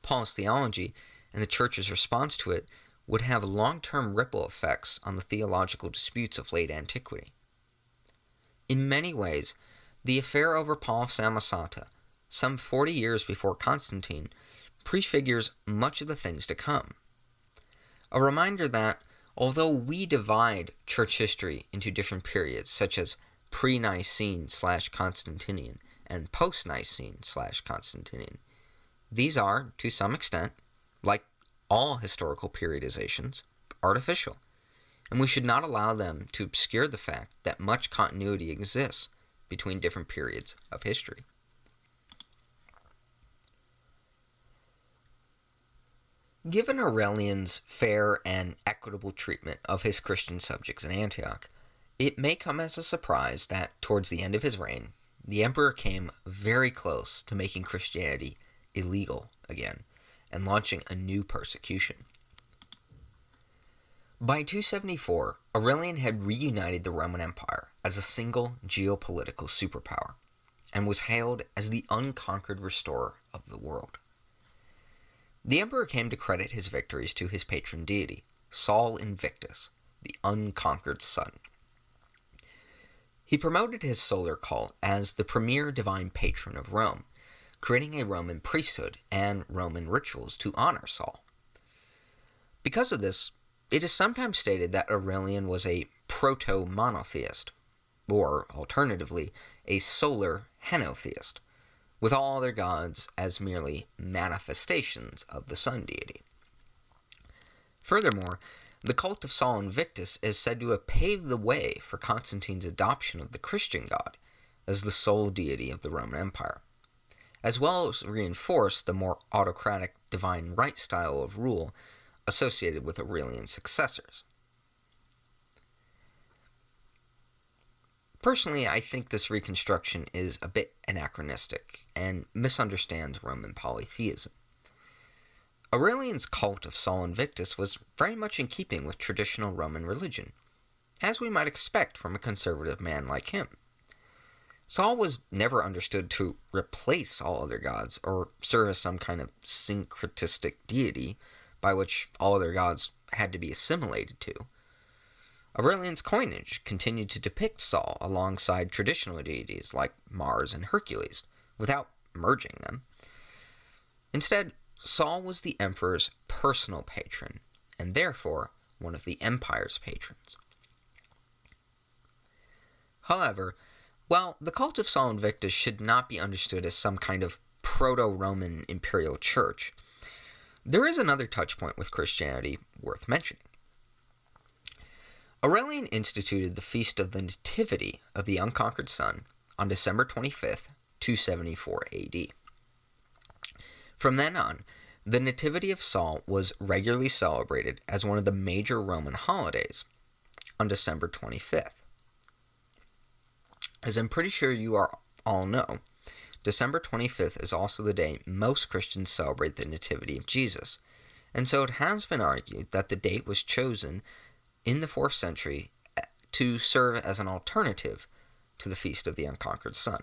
Paul's theology and the church's response to it would have long-term ripple effects on the theological disputes of late antiquity. In many ways, the affair over Paul of Samosata, some 40 years before Constantine, prefigures much of the things to come. A reminder that, although we divide church history into different periods, such as pre-Nicene/Constantinian and post-Nicene/Constantinian, these are, to some extent, like all historical periodizations, artificial, and we should not allow them to obscure the fact that much continuity exists between different periods of history. Given Aurelian's fair and equitable treatment of his Christian subjects in Antioch, it may come as a surprise that, towards the end of his reign, the emperor came very close to making Christianity illegal again and launching a new persecution. By 274, Aurelian had reunited the Roman Empire as a single geopolitical superpower and was hailed as the unconquered restorer of the world. The emperor came to credit his victories to his patron deity, Sol Invictus, the unconquered sun. He promoted his solar cult as the premier divine patron of Rome, creating a Roman priesthood and Roman rituals to honor Sol. Because of this, it is sometimes stated that Aurelian was a proto-monotheist, or, alternatively, a solar henotheist, with all other gods as merely manifestations of the sun deity. Furthermore, the cult of Sol Invictus is said to have paved the way for Constantine's adoption of the Christian god as the sole deity of the Roman Empire, as well as reinforced the more autocratic divine right style of rule associated with Aurelian's successors. Personally, I think this reconstruction is a bit anachronistic and misunderstands Roman polytheism. Aurelian's cult of Sol Invictus was very much in keeping with traditional Roman religion, as we might expect from a conservative man like him. Saul was never understood to replace all other gods or serve as some kind of syncretistic deity by which all other gods had to be assimilated to. Aurelian's coinage continued to depict Saul alongside traditional deities like Mars and Hercules, without merging them. Instead, Saul was the emperor's personal patron, and therefore one of the empire's patrons. However, while the cult of Saul Invictus should not be understood as some kind of proto-Roman imperial church, there is another touchpoint with Christianity worth mentioning. Aurelian instituted the Feast of the Nativity of the Unconquered Son on December 25th, 274 AD. From then on, the Nativity of Saul was regularly celebrated as one of the major Roman holidays on December 25th. As I'm pretty sure you all know, December 25th is also the day most Christians celebrate the Nativity of Jesus, and so it has been argued that the date was chosen in the 4th century to serve as an alternative to the Feast of the Unconquered Son.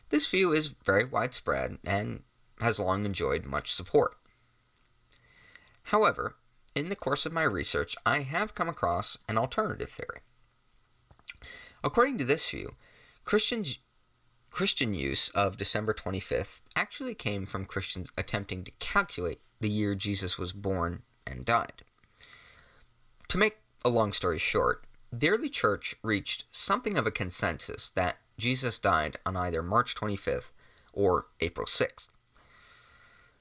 This view is very widespread and has long enjoyed much support. However, in the course of my research, I have come across an alternative theory. According to this view, Christian use of December 25th actually came from Christians attempting to calculate the year Jesus was born and died. To make a long story short, the early church reached something of a consensus that Jesus died on either March 25th or April 6th.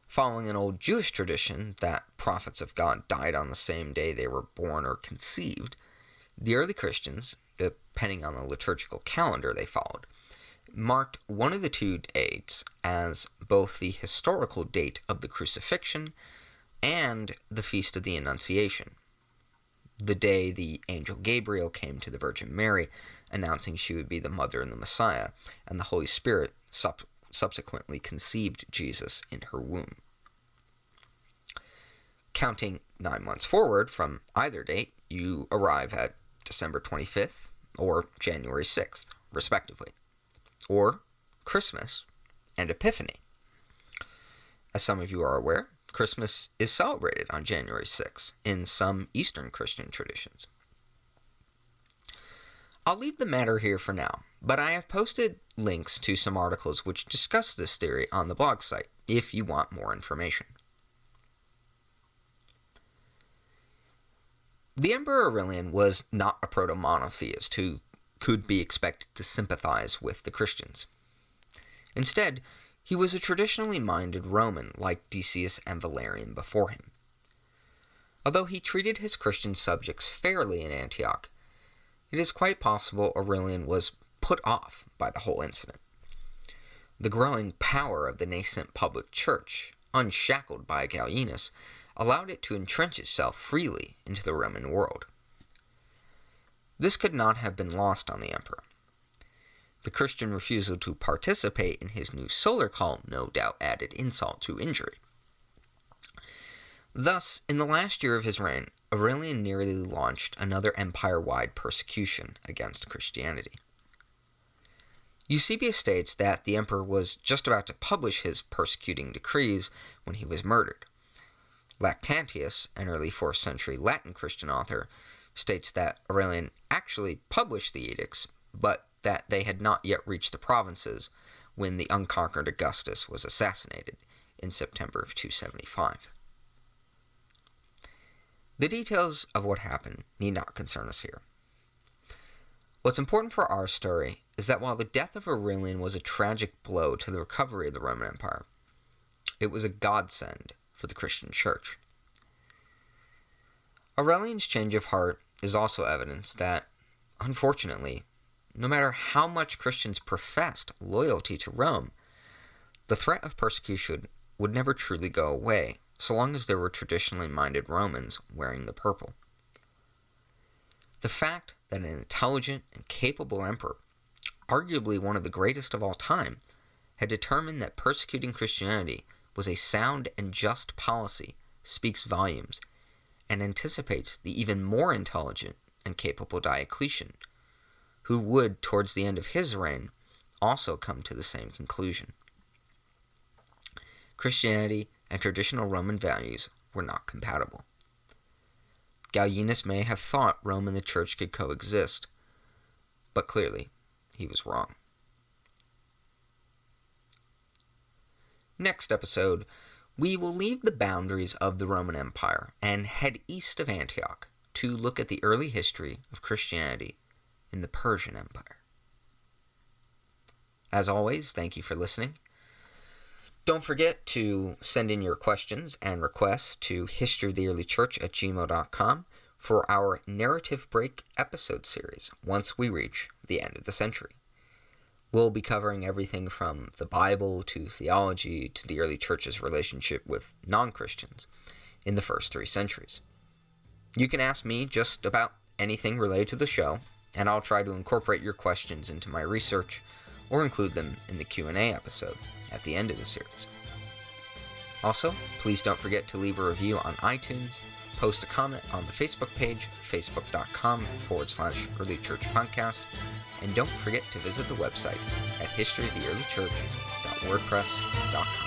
Following an old Jewish tradition that prophets of God died on the same day they were born or conceived, the early Christians, depending on the liturgical calendar they followed, marked one of the two dates as both the historical date of the crucifixion and the Feast of the Annunciation, the day the angel Gabriel came to the Virgin Mary, announcing she would be the mother of the Messiah, and the Holy Spirit subsequently conceived Jesus in her womb. Counting 9 months forward from either date, you arrive at December 25th or January 6th, respectively, or Christmas and Epiphany. As some of you are aware, Christmas is celebrated on January 6th in some Eastern Christian traditions. I'll leave the matter here for now, but I have posted links to some articles which discuss this theory on the blog site if you want more information. The Emperor Aurelian was not a proto-monotheist who could be expected to sympathize with the Christians. Instead, he was a traditionally minded Roman like Decius and Valerian before him. Although he treated his Christian subjects fairly in Antioch, it is quite possible Aurelian was put off by the whole incident. The growing power of the nascent public church, unshackled by Gallienus, allowed it to entrench itself freely into the Roman world. This could not have been lost on the emperor. The Christian refusal to participate in his new solar cult no doubt added insult to injury. Thus, in the last year of his reign, Aurelian nearly launched another empire-wide persecution against Christianity. Eusebius states that the emperor was just about to publish his persecuting decrees when he was murdered. Lactantius, an early 4th century Latin Christian author, states that Aurelian actually published the edicts, but that they had not yet reached the provinces when the unconquered Augustus was assassinated in September of 275. The details of what happened need not concern us here. What's important for our story is that while the death of Aurelian was a tragic blow to the recovery of the Roman Empire, it was a godsend for the Christian Church. Aurelian's change of heart is also evidence that, unfortunately, no matter how much Christians professed loyalty to Rome, the threat of persecution would never truly go away so long as there were traditionally minded Romans wearing the purple. The fact that an intelligent and capable emperor, arguably one of the greatest of all time, had determined that persecuting Christianity was a sound and just policy speaks volumes and anticipates the even more intelligent and capable Diocletian, who would, towards the end of his reign, also come to the same conclusion. Christianity and traditional Roman values were not compatible. Gallienus may have thought Rome and the Church could coexist, but clearly he was wrong. Next episode, we will leave the boundaries of the Roman Empire and head east of Antioch to look at the early history of Christianity in the Persian Empire. As always, thank you for listening. Don't forget to send in your questions and requests to historyoftheearlychurch@gmail.com for our Narrative Break episode series once we reach the end of the century. We'll be covering everything from the Bible to theology to the early church's relationship with non-Christians in the first 3 centuries. You can ask me just about anything related to the show, and I'll try to incorporate your questions into my research or include them in the Q&A episode at the end of the series. Also, please don't forget to leave a review on iTunes, post a comment on the Facebook page, facebook.com/Early Church Podcast, and don't forget to visit the website at historyoftheearlychurch.wordpress.com.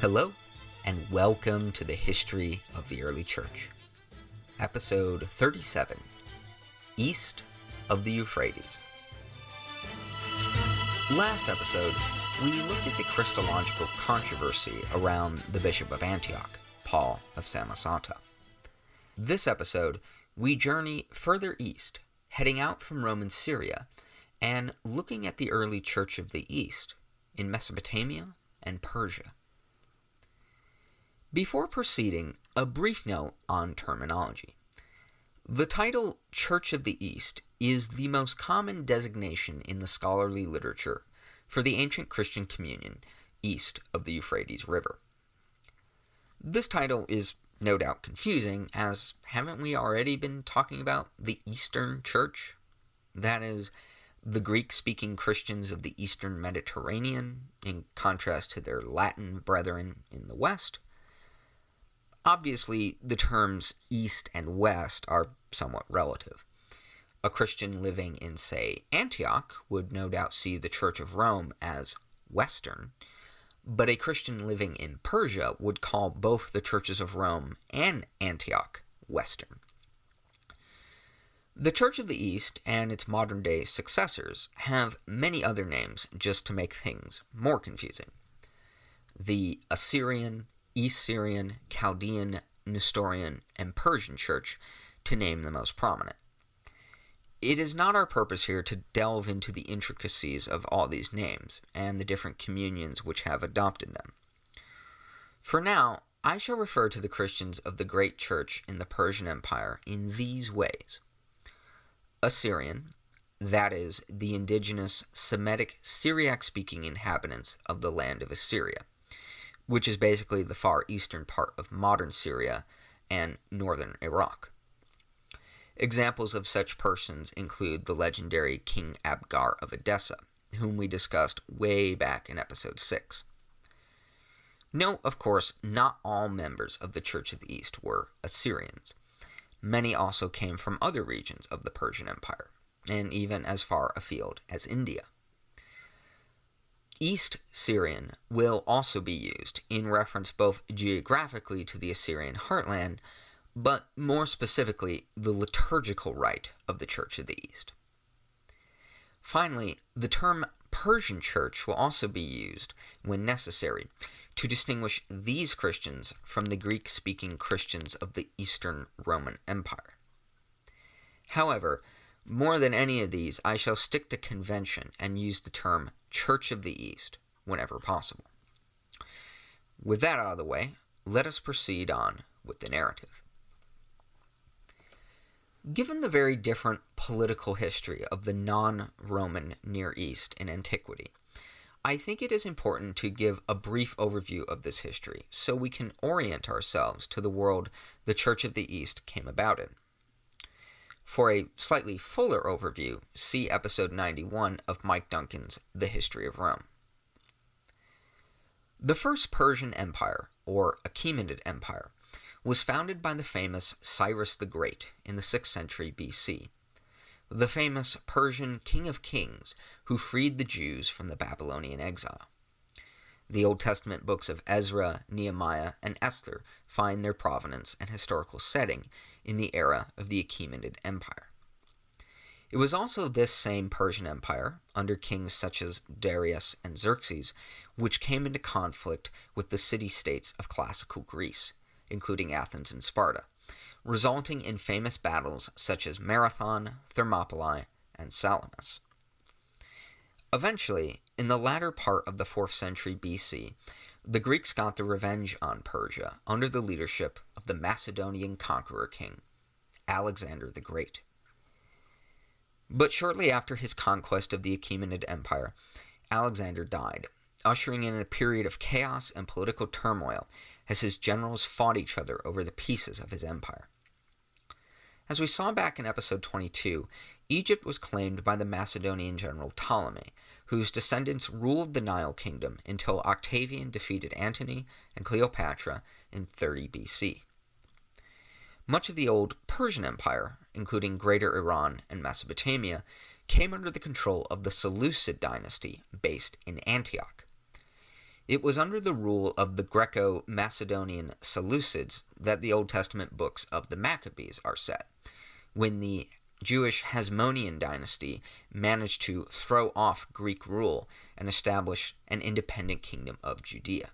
Hello, and welcome to the History of the Early Church, Episode 37, East of the Euphrates. Last episode, we looked at the Christological controversy around the Bishop of Antioch, Paul of Samosata. This episode, we journey further east, heading out from Roman Syria, and looking at the early Church of the East in Mesopotamia and Persia. Before proceeding, a brief note on terminology. The title Church of the East is the most common designation in the scholarly literature for the ancient Christian communion east of the Euphrates River. This title is no doubt confusing, as haven't we already been talking about the Eastern Church? That is, the Greek-speaking Christians of the Eastern Mediterranean, in contrast to their Latin brethren in the West. Obviously, the terms East and West are somewhat relative. A Christian living in, say, Antioch would no doubt see the Church of Rome as Western, but a Christian living in Persia would call both the churches of Rome and Antioch Western. The Church of the East and its modern-day successors have many other names just to make things more confusing. The Assyrian, East Syrian, Chaldean, Nestorian, and Persian Church, to name the most prominent. It is not our purpose here to delve into the intricacies of all these names and the different communions which have adopted them. For now, I shall refer to the Christians of the Great Church in the Persian Empire in these ways. Assyrian, that is, the indigenous Semitic Syriac-speaking inhabitants of the land of Assyria, which is basically the far eastern part of modern Syria and northern Iraq. Examples of such persons include the legendary King Abgar of Edessa, whom we discussed way back in episode 6. Note, of course, not all members of the Church of the East were Assyrians. Many also came from other regions of the Persian Empire, and even as far afield as India. East Syrian will also be used in reference both geographically to the Assyrian heartland, but more specifically, the liturgical rite of the Church of the East. Finally, the term Persian Church will also be used, when necessary, to distinguish these Christians from the Greek-speaking Christians of the Eastern Roman Empire. However, more than any of these, I shall stick to convention and use the term Church of the East whenever possible. With that out of the way, let us proceed on with the narrative. Given the very different political history of the non-Roman Near East in antiquity, I think it is important to give a brief overview of this history so we can orient ourselves to the world the Church of the East came about in. For a slightly fuller overview, see episode 91 of Mike Duncan's The History of Rome. The first Persian Empire, or Achaemenid Empire, was founded by the famous Cyrus the Great in the 6th century BC, the famous Persian King of Kings who freed the Jews from the Babylonian exile. The Old Testament books of Ezra, Nehemiah, and Esther find their provenance and historical setting in the era of the Achaemenid Empire. It was also this same Persian Empire, under kings such as Darius and Xerxes, which came into conflict with the city-states of classical Greece, including Athens and Sparta, resulting in famous battles such as Marathon, Thermopylae, and Salamis. Eventually, in the latter part of the 4th century BC, the Greeks got their revenge on Persia under the leadership of the Macedonian conqueror king, Alexander the Great. But shortly after his conquest of the Achaemenid Empire, Alexander died, ushering in a period of chaos and political turmoil as his generals fought each other over the pieces of his empire. As we saw back in episode 22, Egypt was claimed by the Macedonian general Ptolemy, whose descendants ruled the Nile kingdom until Octavian defeated Antony and Cleopatra in 30 BC. Much of the old Persian Empire, including Greater Iran and Mesopotamia, came under the control of the Seleucid dynasty based in Antioch. It was under the rule of the Greco-Macedonian Seleucids that the Old Testament books of the Maccabees are set, when the Jewish Hasmonean dynasty managed to throw off Greek rule and establish an independent kingdom of Judea.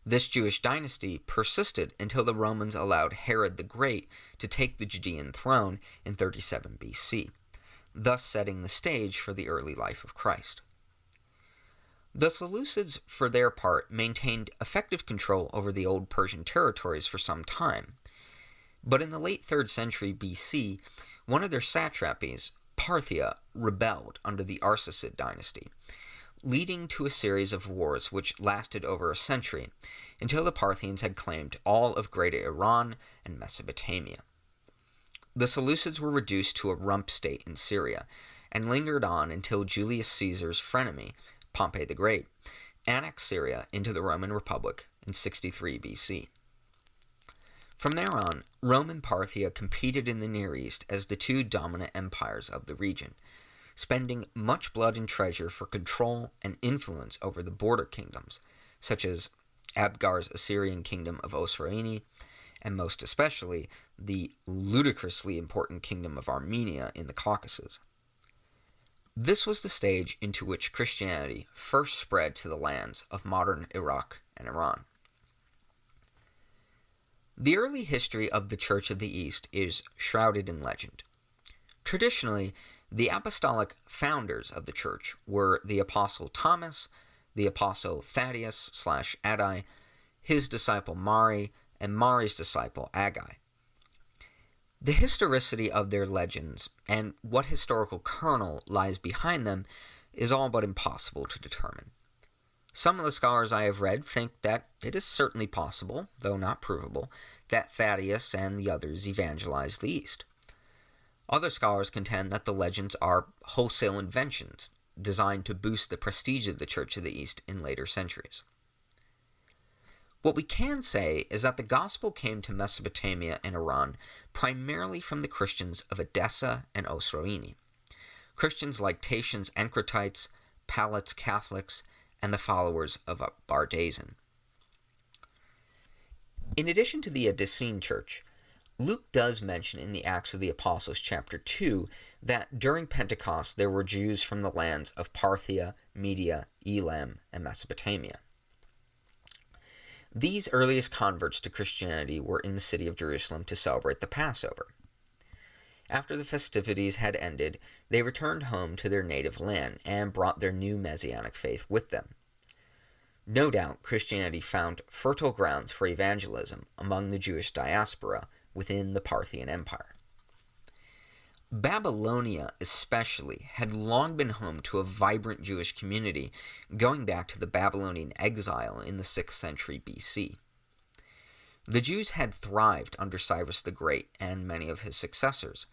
This Jewish dynasty persisted until the Romans allowed Herod the Great to take the Judean throne in 37 BC, thus setting the stage for the early life of Christ. The Seleucids, for their part, maintained effective control over the old Persian territories for some time, but in the late 3rd century BC, one of their satrapies, Parthia, rebelled under the Arsacid dynasty, leading to a series of wars which lasted over a century, until the Parthians had claimed all of Greater Iran and Mesopotamia. The Seleucids were reduced to a rump state in Syria, and lingered on until Julius Caesar's frenemy, Pompey the Great, annexed Syria into the Roman Republic in 63 BC. From there on, Rome and Parthia competed in the Near East as the two dominant empires of the region, spending much blood and treasure for control and influence over the border kingdoms, such as Abgar's Assyrian kingdom of Osroene, and most especially the ludicrously important kingdom of Armenia in the Caucasus. This was the stage into which Christianity first spread to the lands of modern Iraq and Iran. The early history of the Church of the East is shrouded in legend. Traditionally, the apostolic founders of the church were the Apostle Thomas, the Apostle Thaddeus/Addai, his disciple Mari, and Mari's disciple Aggai. The historicity of their legends and what historical kernel lies behind them is all but impossible to determine. Some of the scholars I have read think that it is certainly possible, though not provable, that Thaddeus and the others evangelized the East. Other scholars contend that the legends are wholesale inventions designed to boost the prestige of the Church of the East in later centuries. What we can say is that the gospel came to Mesopotamia and Iran primarily from the Christians of Edessa and Osroene, Christians like Tatians Encratites, Palates Catholics, and the followers of Bardasan. In addition to the Edessene Church, Luke does mention in the Acts of the Apostles chapter 2 that during Pentecost there were Jews from the lands of Parthia, Media, Elam, and Mesopotamia. These earliest converts to Christianity were in the city of Jerusalem to celebrate the Passover. After the festivities had ended, they returned home to their native land and brought their new Messianic faith with them. No doubt Christianity found fertile grounds for evangelism among the Jewish diaspora within the Parthian Empire. Babylonia especially had long been home to a vibrant Jewish community going back to the Babylonian exile in the 6th century BC. The Jews had thrived under Cyrus the Great and many of his successors,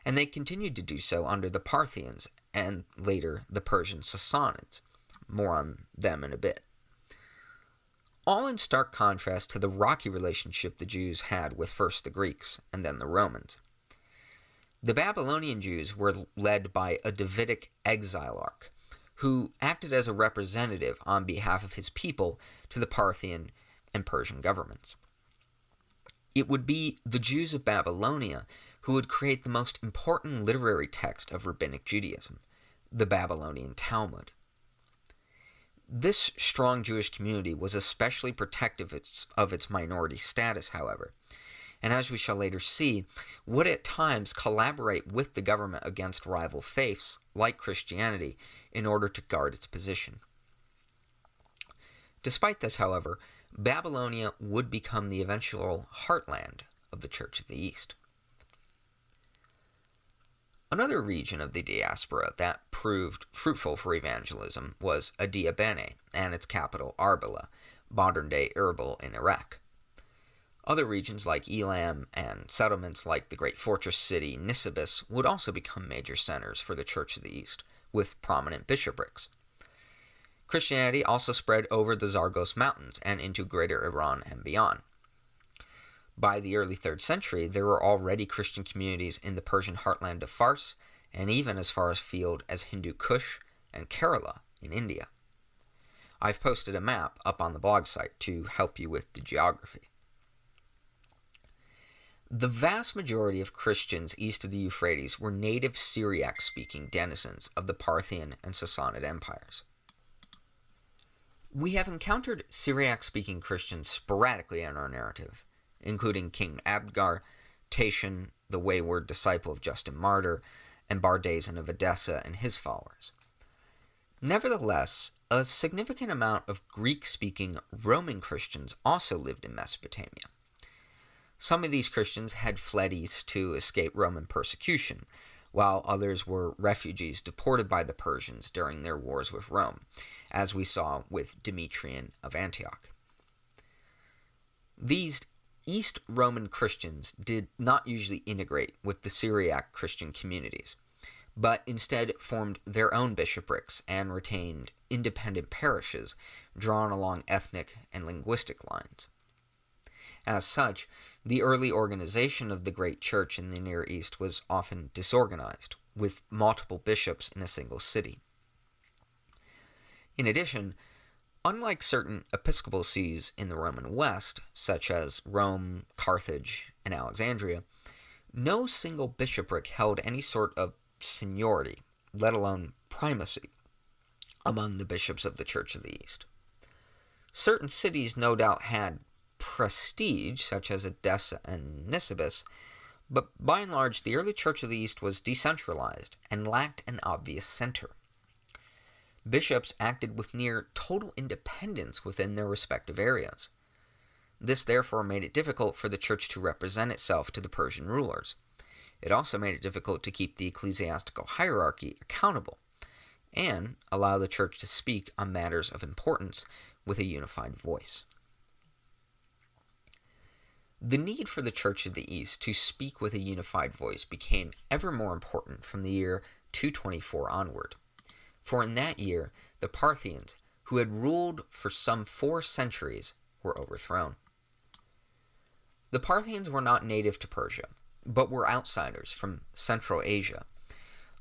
and they continued to do so under the Parthians and later the Persian Sassanids. More on them in a bit. All in stark contrast to the rocky relationship the Jews had with first the Greeks and then the Romans. The Babylonian Jews were led by a Davidic exilarch, who acted as a representative on behalf of his people to the Parthian and Persian governments. It would be the Jews of Babylonia who would create the most important literary text of Rabbinic Judaism, the Babylonian Talmud. This strong Jewish community was especially protective of its minority status, however, and as we shall later see, would at times collaborate with the government against rival faiths like Christianity in order to guard its position. Despite this, however, Babylonia would become the eventual heartland of the Church of the East. Another region of the diaspora that proved fruitful for evangelism was Adia Bene and its capital Arbela, modern-day Erbil in Iraq. Other regions like Elam and settlements like the great fortress city Nisibis would also become major centers for the Church of the East, with prominent bishoprics. Christianity also spread over the Zagros Mountains and into Greater Iran and beyond. By the early 3rd century, there were already Christian communities in the Persian heartland of Fars, and even as far afield as Hindu Kush and Kerala in India. I've posted a map up on the blog site to help you with the geography. The vast majority of Christians east of the Euphrates were native Syriac-speaking denizens of the Parthian and Sassanid empires. We have encountered Syriac-speaking Christians sporadically in our narrative, including King Abgar, Tatian, the wayward disciple of Justin Martyr, and Bardasan of Edessa and his followers. Nevertheless, a significant amount of Greek-speaking Roman Christians also lived in Mesopotamia. Some of these Christians had fled east to escape Roman persecution, while others were refugees deported by the Persians during their wars with Rome, as we saw with Demetrian of Antioch. These East Roman Christians did not usually integrate with the Syriac Christian communities, but instead formed their own bishoprics and retained independent parishes drawn along ethnic and linguistic lines. As such, the early organization of the great church in the Near East was often disorganized, with multiple bishops in a single city. In addition, unlike certain episcopal sees in the Roman West, such as Rome, Carthage, and Alexandria, no single bishopric held any sort of seniority, let alone primacy, among the bishops of the Church of the East. Certain cities no doubt had prestige, such as Edessa and Nisibis, but by and large the early Church of the East was decentralized and lacked an obvious center. Bishops acted with near total independence within their respective areas. This therefore made it difficult for the church to represent itself to the Persian rulers. It also made it difficult to keep the ecclesiastical hierarchy accountable, and allow the church to speak on matters of importance with a unified voice. The need for the Church of the East to speak with a unified voice became ever more important from the year 224 onward. For in that year, the Parthians, who had ruled for some 4 centuries, were overthrown. The Parthians were not native to Persia, but were outsiders from Central Asia.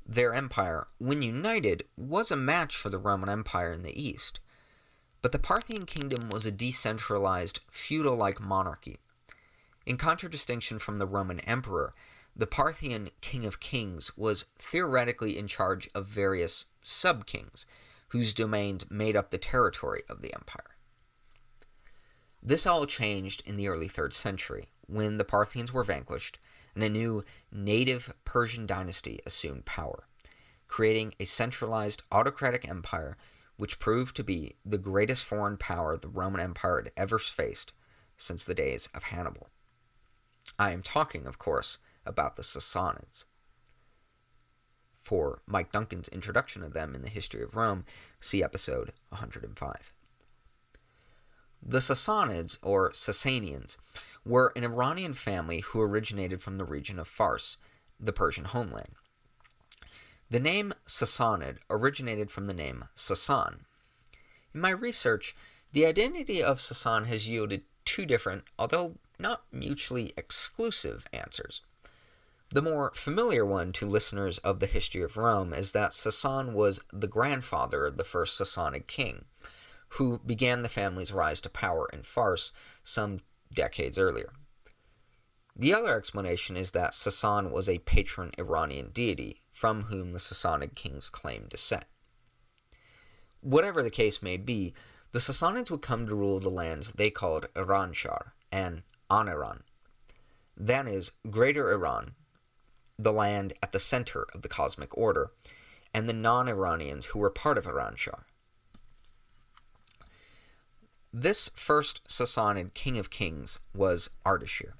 Their empire, when united, was a match for the Roman Empire in the East, but the Parthian kingdom was a decentralized, feudal-like monarchy. In contradistinction from the Roman emperor, the Parthian king of kings was theoretically in charge of various sub-kings, whose domains made up the territory of the empire. This all changed in the early 3rd century, when the Parthians were vanquished, and a new native Persian dynasty assumed power, creating a centralized autocratic empire which proved to be the greatest foreign power the Roman Empire had ever faced since the days of Hannibal. I am talking, of course, about the Sassanids. For Mike Duncan's introduction of them in the history of Rome, see episode 105. The Sassanids, or Sassanians, were an Iranian family who originated from the region of Fars, the Persian homeland. The name Sassanid originated from the name Sassan. In my research, the identity of Sassan has yielded two different, although not mutually exclusive, answers. The more familiar one to listeners of the history of Rome is that Sassan was the grandfather of the first Sassanid king, who began the family's rise to power in Fars some decades earlier. The other explanation is that Sassan was a patron Iranian deity from whom the Sassanid kings claimed descent. Whatever the case may be, the Sassanids would come to rule the lands they called Iranshar and Aniran. That is, Greater Iran, the land at the center of the cosmic order, and the non-Iranians who were part of Iranshar. This first Sassanid king of kings was Ardashir,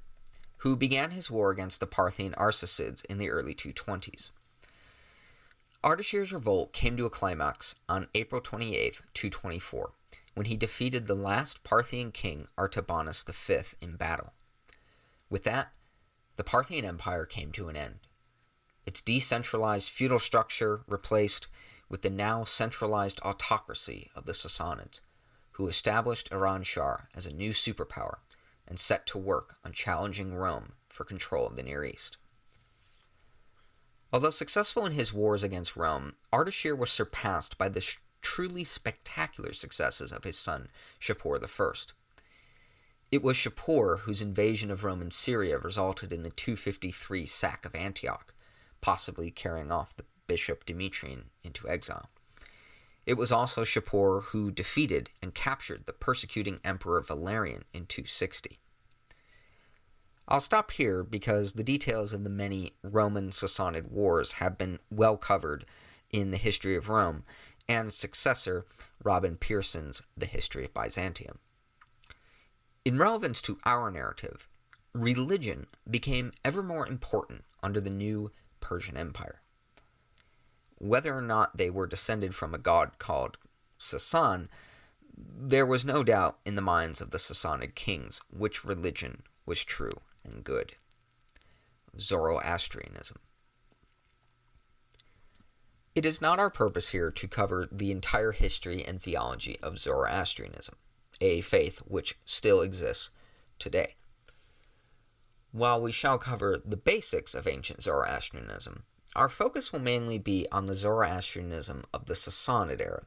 who began his war against the Parthian Arsacids in the early 220s. Ardashir's revolt came to a climax on April 28, 224, when he defeated the last Parthian king Artabanus V in battle. With that, the Parthian Empire came to an end, its decentralized feudal structure replaced with the now centralized autocracy of the Sassanids, who established Iranshar as a new superpower and set to work on challenging Rome for control of the Near East. Although successful in his wars against Rome, Ardashir was surpassed by the truly spectacular successes of his son Shapur I. It was Shapur whose invasion of Roman Syria resulted in the 253 sack of Antioch, possibly carrying off the bishop Demetrian into exile. It was also Shapur who defeated and captured the persecuting Emperor Valerian in 260. I'll stop here because the details of the many Roman-Sassanid wars have been well covered in the History of Rome and its successor, Robin Pearson's The History of Byzantium. In relevance to our narrative, religion became ever more important under the new Persian Empire. Whether or not they were descended from a god called Sassan, there was no doubt in the minds of the Sassanid kings which religion was true and good: Zoroastrianism. It is not our purpose here to cover the entire history and theology of Zoroastrianism, a faith which still exists today. While we shall cover the basics of ancient Zoroastrianism, our focus will mainly be on the Zoroastrianism of the Sassanid era,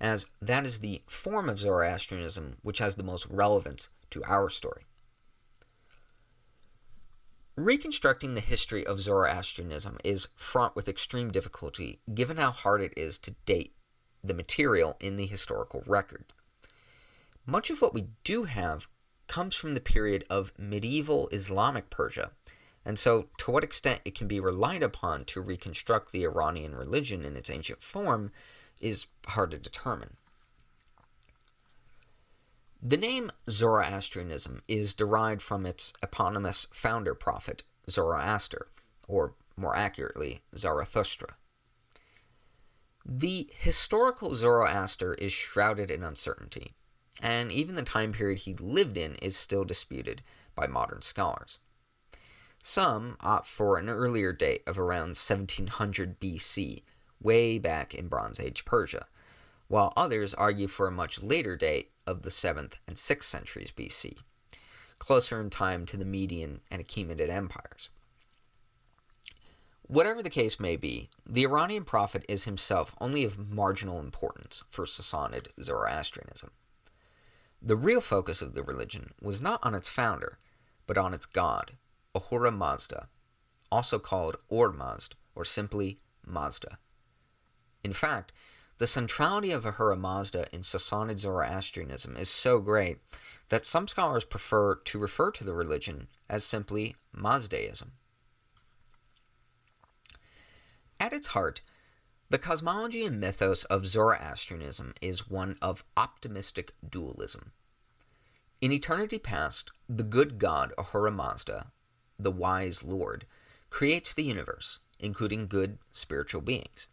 as that is the form of Zoroastrianism which has the most relevance to our story. Reconstructing the history of Zoroastrianism is fraught with extreme difficulty given how hard it is to date the material in the historical record. Much of what we do have comes from the period of medieval Islamic Persia, and so to what extent it can be relied upon to reconstruct the Iranian religion in its ancient form is hard to determine. The name Zoroastrianism is derived from its eponymous founder prophet, Zoroaster, or more accurately, Zarathustra. The historical Zoroaster is shrouded in uncertainty, and even the time period he lived in is still disputed by modern scholars. Some opt for an earlier date of around 1700 BC, way back in Bronze Age Persia, while others argue for a much later date of the 7th and 6th centuries BC, closer in time to the Median and Achaemenid empires. Whatever the case may be, the Iranian prophet is himself only of marginal importance for Sassanid Zoroastrianism. The real focus of the religion was not on its founder, but on its god, Ahura Mazda, also called Ur-Mazd, or simply Mazda. In fact, the centrality of Ahura Mazda in Sassanid Zoroastrianism is so great that some scholars prefer to refer to the religion as simply Mazdaism. At its heart, the cosmology and mythos of Zoroastrianism is one of optimistic dualism. In eternity past, the good god Ahura Mazda, the wise lord, creates the universe, including good spiritual beings.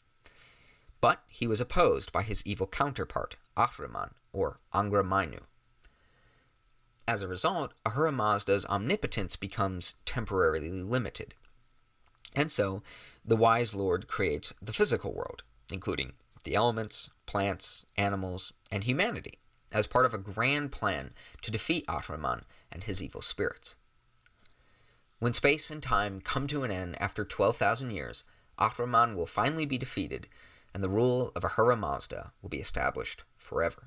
But he was opposed by his evil counterpart, Ahriman, or Angra Mainyu. As a result, Ahura Mazda's omnipotence becomes temporarily limited. And so, the wise lord creates the physical world, including the elements, plants, animals, and humanity, as part of a grand plan to defeat Ahriman and his evil spirits. When space and time come to an end after 12,000 years, Ahriman will finally be defeated, and the rule of Ahura Mazda will be established forever.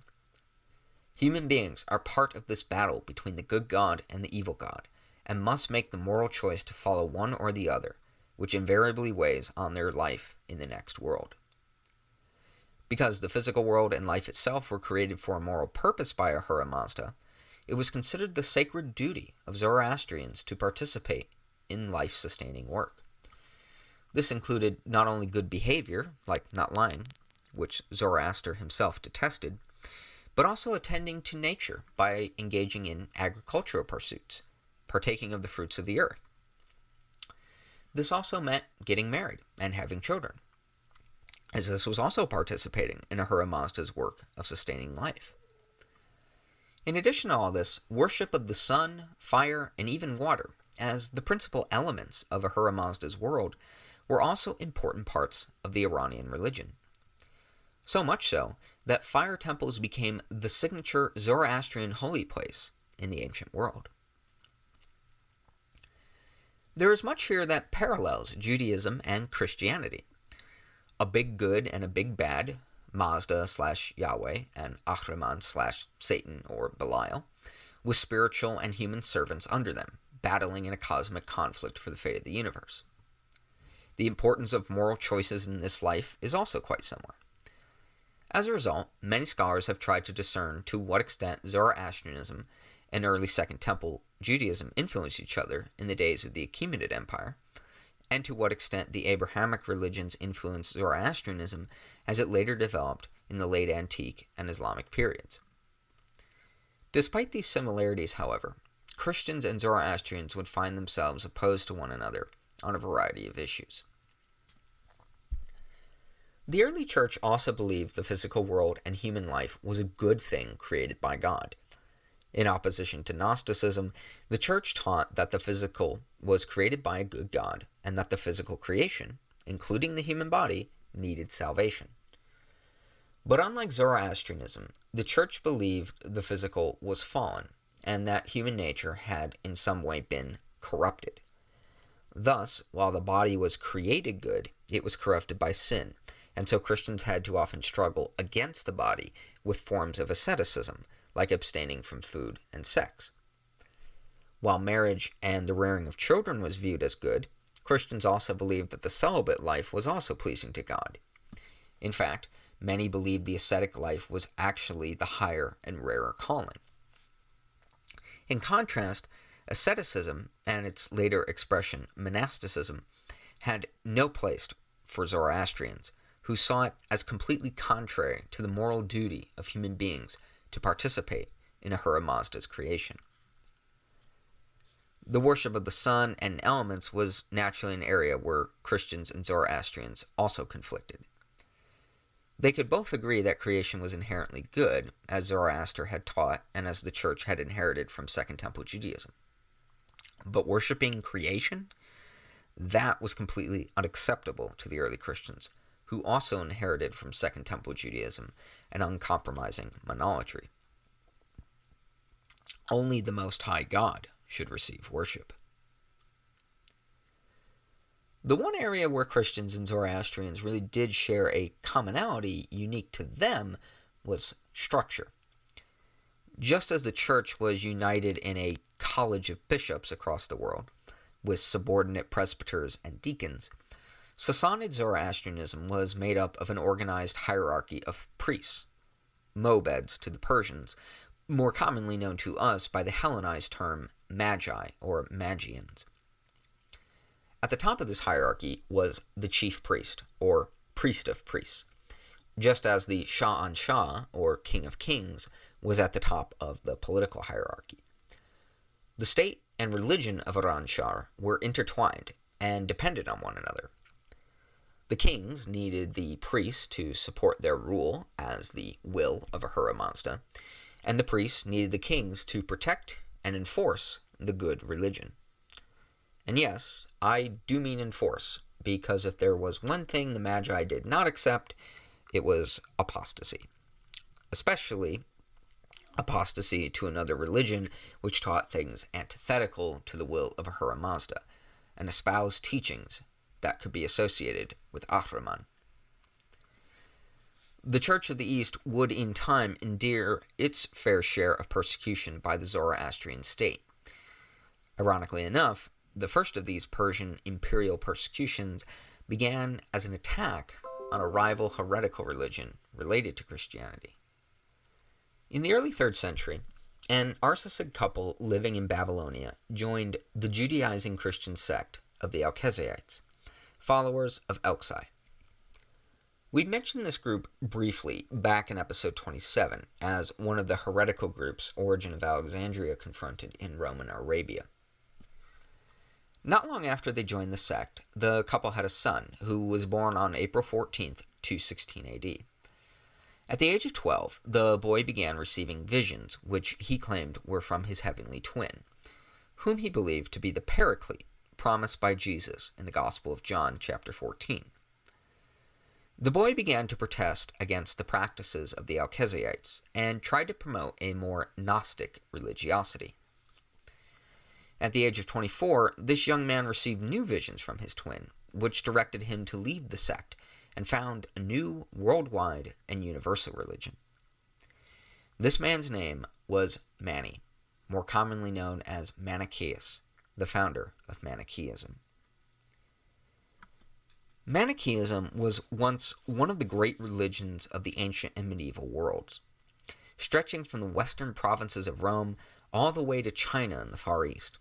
Human beings are part of this battle between the good god and the evil god, and must make the moral choice to follow one or the other, which invariably weighs on their life in the next world. Because the physical world and life itself were created for a moral purpose by Ahura Mazda, it was considered the sacred duty of Zoroastrians to participate in life-sustaining work. This included not only good behavior, like not lying, which Zoroaster himself detested, but also attending to nature by engaging in agricultural pursuits, partaking of the fruits of the earth. This also meant getting married and having children, as this was also participating in Ahura Mazda's work of sustaining life. In addition to all this, worship of the sun, fire, and even water, as the principal elements of Ahura Mazda's world, were also important parts of the Iranian religion. So much so that fire temples became the signature Zoroastrian holy place in the ancient world. There is much here that parallels Judaism and Christianity. A big good and a big bad, Mazda/Yahweh and Ahriman/Satan or Belial, with spiritual and human servants under them, battling in a cosmic conflict for the fate of the universe. The importance of moral choices in this life is also quite similar. As a result, many scholars have tried to discern to what extent Zoroastrianism and early Second Temple Judaism influenced each other in the days of the Achaemenid Empire, and to what extent the Abrahamic religions influenced Zoroastrianism as it later developed in the late antique and Islamic periods. Despite these similarities, however, Christians and Zoroastrians would find themselves opposed to one another on a variety of issues. The early church also believed the physical world and human life was a good thing created by God. In opposition to Gnosticism, the church taught that the physical was created by a good God, and that the physical creation, including the human body, needed salvation. But unlike Zoroastrianism, the church believed the physical was fallen, and that human nature had in some way been corrupted. Thus, while the body was created good, it was corrupted by sin, and so Christians had to often struggle against the body with forms of asceticism, like abstaining from food and sex. While marriage and the rearing of children was viewed as good, Christians also believed that the celibate life was also pleasing to God. In fact, many believed the ascetic life was actually the higher and rarer calling. In contrast, asceticism and its later expression, monasticism, had no place for Zoroastrians, who saw it as completely contrary to the moral duty of human beings to participate in Ahura Mazda's creation. The worship of the sun and elements was naturally an area where Christians and Zoroastrians also conflicted. They could both agree that creation was inherently good, as Zoroaster had taught and as the church had inherited from Second Temple Judaism. But worshiping creation? That was completely unacceptable to the early Christians, who also inherited from Second Temple Judaism an uncompromising monolatry. Only the Most High God should receive worship. The one area where Christians and Zoroastrians really did share a commonality unique to them was structure. Just as the church was united in a college of bishops across the world, with subordinate presbyters and deacons, Sassanid Zoroastrianism was made up of an organized hierarchy of priests, mobeds to the Persians, more commonly known to us by the Hellenized term magi or magians. At the top of this hierarchy was the chief priest, or priest of priests, just as the Shah-an-Shah, or king of kings, was at the top of the political hierarchy. The state and religion of Iran-Shah were intertwined and depended on one another. The kings needed the priests to support their rule as the will of Ahura Mazda, and the priests needed the kings to protect and enforce the good religion. And yes, I do mean enforce, because if there was one thing the Magi did not accept, it was apostasy. Especially apostasy to another religion which taught things antithetical to the will of Ahura Mazda, and espoused teachings that could be associated with Ahriman. The Church of the East would in time endure its fair share of persecution by the Zoroastrian state. Ironically enough, the first of these Persian imperial persecutions began as an attack on a rival heretical religion related to Christianity. In the early 3rd century, an Arsacid couple living in Babylonia joined the Judaizing Christian sect of the Alcesites, followers of Elxai. We'd mentioned this group briefly back in episode 27 as one of the heretical groups Origen of Alexandria confronted in Roman Arabia. Not long after they joined the sect, the couple had a son who was born on April 14th, 216 AD. At the age of 12, the boy began receiving visions which he claimed were from his heavenly twin, whom he believed to be the Paraclete promised by Jesus in the Gospel of John chapter 14. The boy began to protest against the practices of the Alcesites and tried to promote a more Gnostic religiosity. At the age of 24, this young man received new visions from his twin, which directed him to leave the sect and found a new worldwide and universal religion. This man's name was Mani, more commonly known as Manichaeus, the founder of Manichaeism. Manichaeism was once one of the great religions of the ancient and medieval worlds, stretching from the western provinces of Rome all the way to China in the Far East.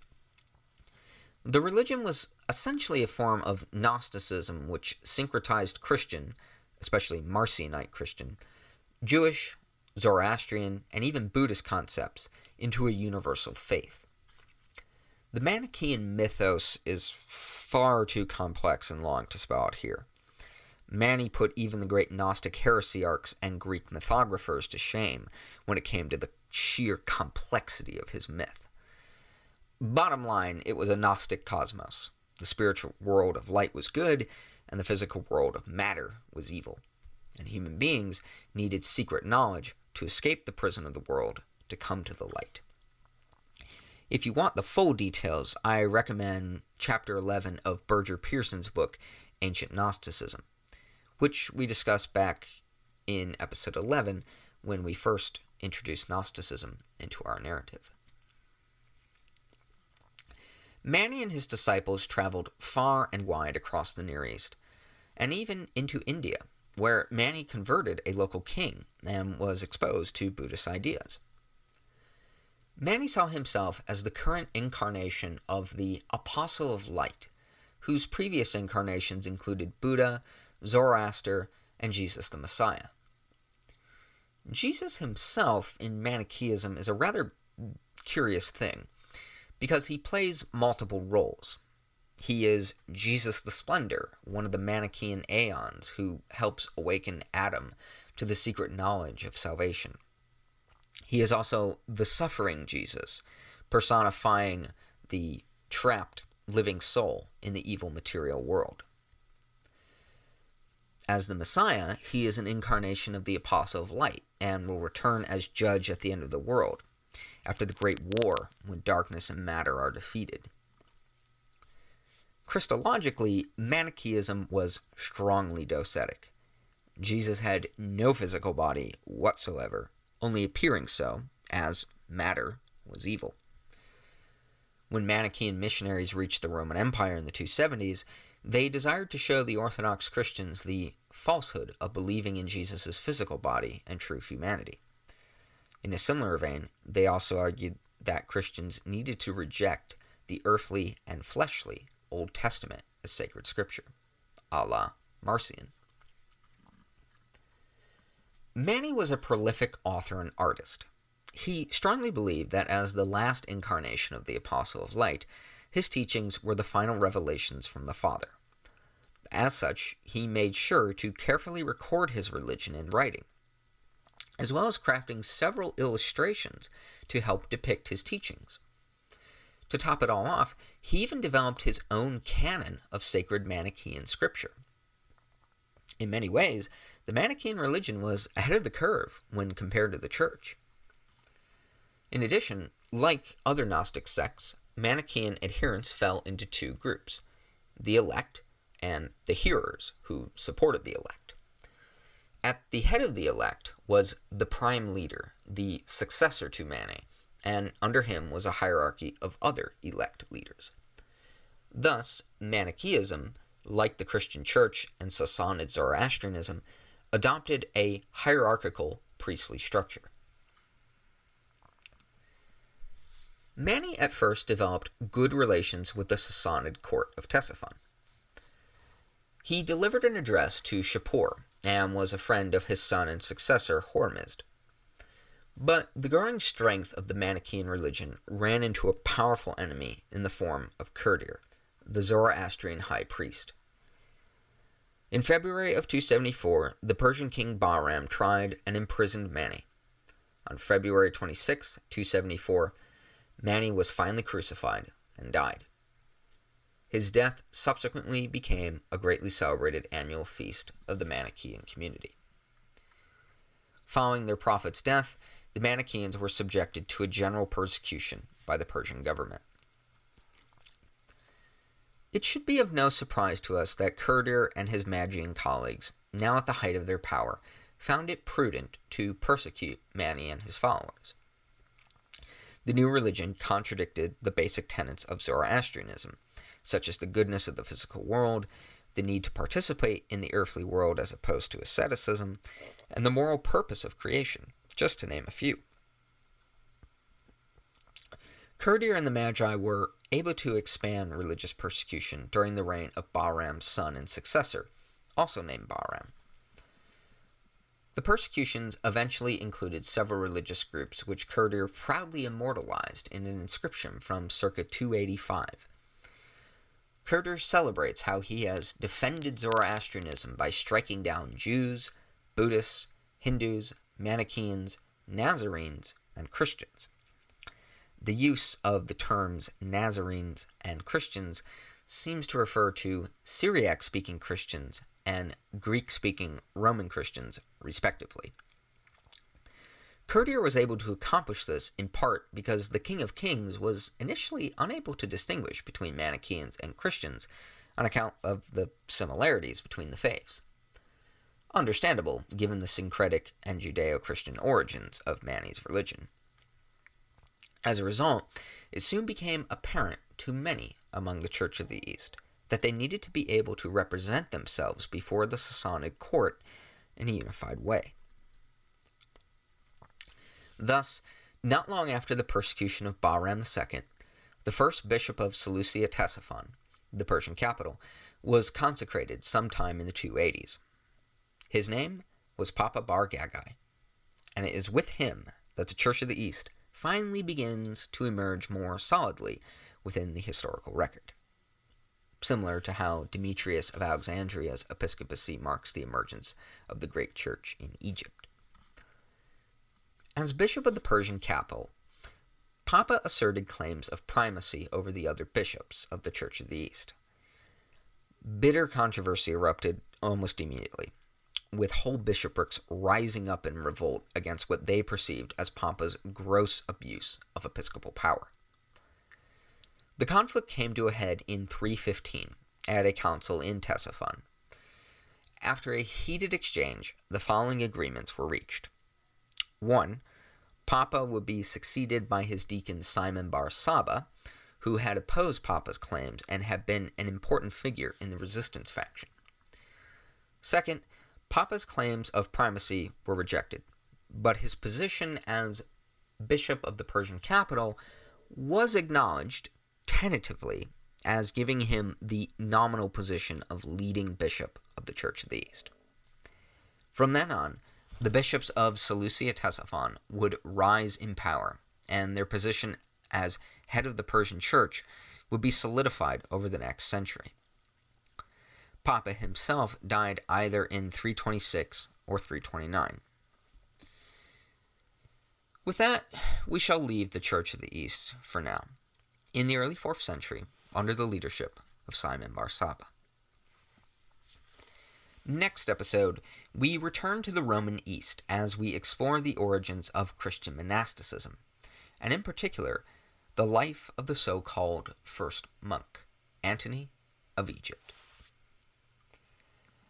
The religion was essentially a form of Gnosticism which syncretized Christian, especially Marcionite Christian, Jewish, Zoroastrian, and even Buddhist concepts into a universal faith. The Manichaean mythos is far too complex and long to spell out here. Mani put even the great Gnostic heresiarchs and Greek mythographers to shame when it came to the sheer complexity of his myth. Bottom line, it was a Gnostic cosmos. The spiritual world of light was good, and the physical world of matter was evil. And human beings needed secret knowledge to escape the prison of the world to come to the light. If you want the full details, I recommend Chapter 11 of Berger Pearson's book, Ancient Gnosticism, which we discussed back in episode 11 when we first introduced Gnosticism into our narrative. Mani and his disciples traveled far and wide across the Near East, and even into India, where Mani converted a local king and was exposed to Buddhist ideas. Mani saw himself as the current incarnation of the Apostle of Light, whose previous incarnations included Buddha, Zoroaster, and Jesus the Messiah. Jesus himself in Manichaeism is a rather curious thing, because he plays multiple roles. He is Jesus the Splendor, one of the Manichaean aeons who helps awaken Adam to the secret knowledge of salvation. He is also the suffering Jesus, personifying the trapped living soul in the evil material world. As the Messiah, he is an incarnation of the Apostle of Light and will return as judge at the end of the world, after the Great War, when darkness and matter are defeated. Christologically, Manichaeism was strongly docetic. Jesus had no physical body whatsoever, only appearing so, as matter was evil. When Manichaean missionaries reached the Roman Empire in the 270s, they desired to show the Orthodox Christians the falsehood of believing in Jesus' physical body and true humanity. In a similar vein, they also argued that Christians needed to reject the earthly and fleshly Old Testament as sacred scripture, a la Marcion. Mani was a prolific author and artist. He strongly believed that as the last incarnation of the Apostle of Light, his teachings were the final revelations from the Father. As such, he made sure to carefully record his religion in writing, as well as crafting several illustrations to help depict his teachings. To top it all off, he even developed his own canon of sacred Manichaean scripture. In many ways, the Manichaean religion was ahead of the curve when compared to the Church. In addition, like other Gnostic sects, Manichaean adherents fell into two groups, the elect and the hearers who supported the elect. At the head of the elect was the prime leader, the successor to Mani, and under him was a hierarchy of other elect leaders. Thus, Manichaeism, like the Christian Church and Sassanid Zoroastrianism, adopted a hierarchical priestly structure. Mani at first developed good relations with the Sassanid court of Ctesiphon. He delivered an address to Shapur and was a friend of his son and successor Hormizd. But the growing strength of the Manichaean religion ran into a powerful enemy in the form of Kurdir, the Zoroastrian high priest. In February of 274, the Persian king Bahram tried and imprisoned Mani. On February 26, 274, Mani was finally crucified and died. His death subsequently became a greatly celebrated annual feast of the Manichaean community. Following their prophet's death, the Manichaeans were subjected to a general persecution by the Persian government. It should be of no surprise to us that Kurdir and his Magian colleagues, now at the height of their power, found it prudent to persecute Mani and his followers. The new religion contradicted the basic tenets of Zoroastrianism, such as the goodness of the physical world, the need to participate in the earthly world as opposed to asceticism, and the moral purpose of creation, just to name a few. Kurdir and the Magi were able to expand religious persecution during the reign of Bahram's son and successor, also named Bahram. The persecutions eventually included several religious groups which Kurdir proudly immortalized in an inscription from circa 285. Kurdir celebrates how he has defended Zoroastrianism by striking down Jews, Buddhists, Hindus, Manichaeans, Nazarenes, and Christians. The use of the terms Nazarenes and Christians seems to refer to Syriac-speaking Christians and Greek-speaking Roman Christians, respectively. Kurdir was able to accomplish this in part because the King of Kings was initially unable to distinguish between Manichaeans and Christians on account of the similarities between the faiths. Understandable, given the syncretic and Judeo-Christian origins of Mani's religion. As a result, it soon became apparent to many among the Church of the East that they needed to be able to represent themselves before the Sassanid court in a unified way. Thus, not long after the persecution of Bahram II, the first bishop of Seleucia Ctesiphon, the Persian capital, was consecrated sometime in the 280s. His name was Papa Bar Gagai, and it is with him that the Church of the East finally begins to emerge more solidly within the historical record, similar to how Demetrius of Alexandria's episcopacy marks the emergence of the great church in Egypt. As bishop of the Persian capital, Papa asserted claims of primacy over the other bishops of the Church of the East. Bitter controversy erupted almost immediately, with whole bishoprics rising up in revolt against what they perceived as Papa's gross abuse of episcopal power. The conflict came to a head in 315 at a council in Ctesiphon. After a heated exchange, the following agreements were reached. 1. Papa would be succeeded by his deacon Simon Bar Saba, who had opposed Papa's claims and had been an important figure in the resistance faction. 2. Papa's claims of primacy were rejected, but his position as bishop of the Persian capital was acknowledged tentatively as giving him the nominal position of leading bishop of the Church of the East. From then on, the bishops of Seleucia Ctesiphon would rise in power, and their position as head of the Persian Church would be solidified over the next century. Papa himself died either in 326 or 329. With that, we shall leave the Church of the East for now, in the early 4th century, under the leadership of Simon Bar Saba. Next episode, we return to the Roman East as we explore the origins of Christian monasticism, and in particular, the life of the so-called first monk, Antony of Egypt.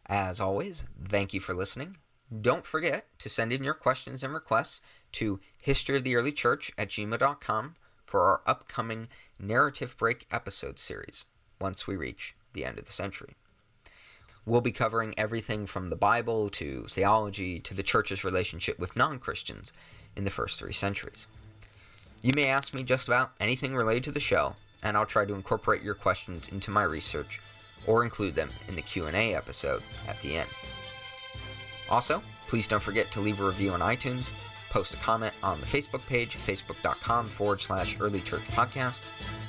As always, thank you for listening. Don't forget to send in your questions and requests to historyoftheearlychurch@gmail.com for our upcoming Narrative Break episode series, once we reach the end of the century. We'll be covering everything from the Bible to theology to the Church's relationship with non-Christians in the first 3 centuries. You may ask me just about anything related to the show, and I'll try to incorporate your questions into my research or include them in the Q&A episode at the end. Also, please don't forget to leave a review on iTunes, post a comment on the Facebook page, facebook.com/earlychurchpodcast,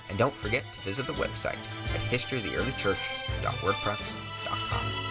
and don't forget to visit the website at historyoftheearlychurch.wordpress.com.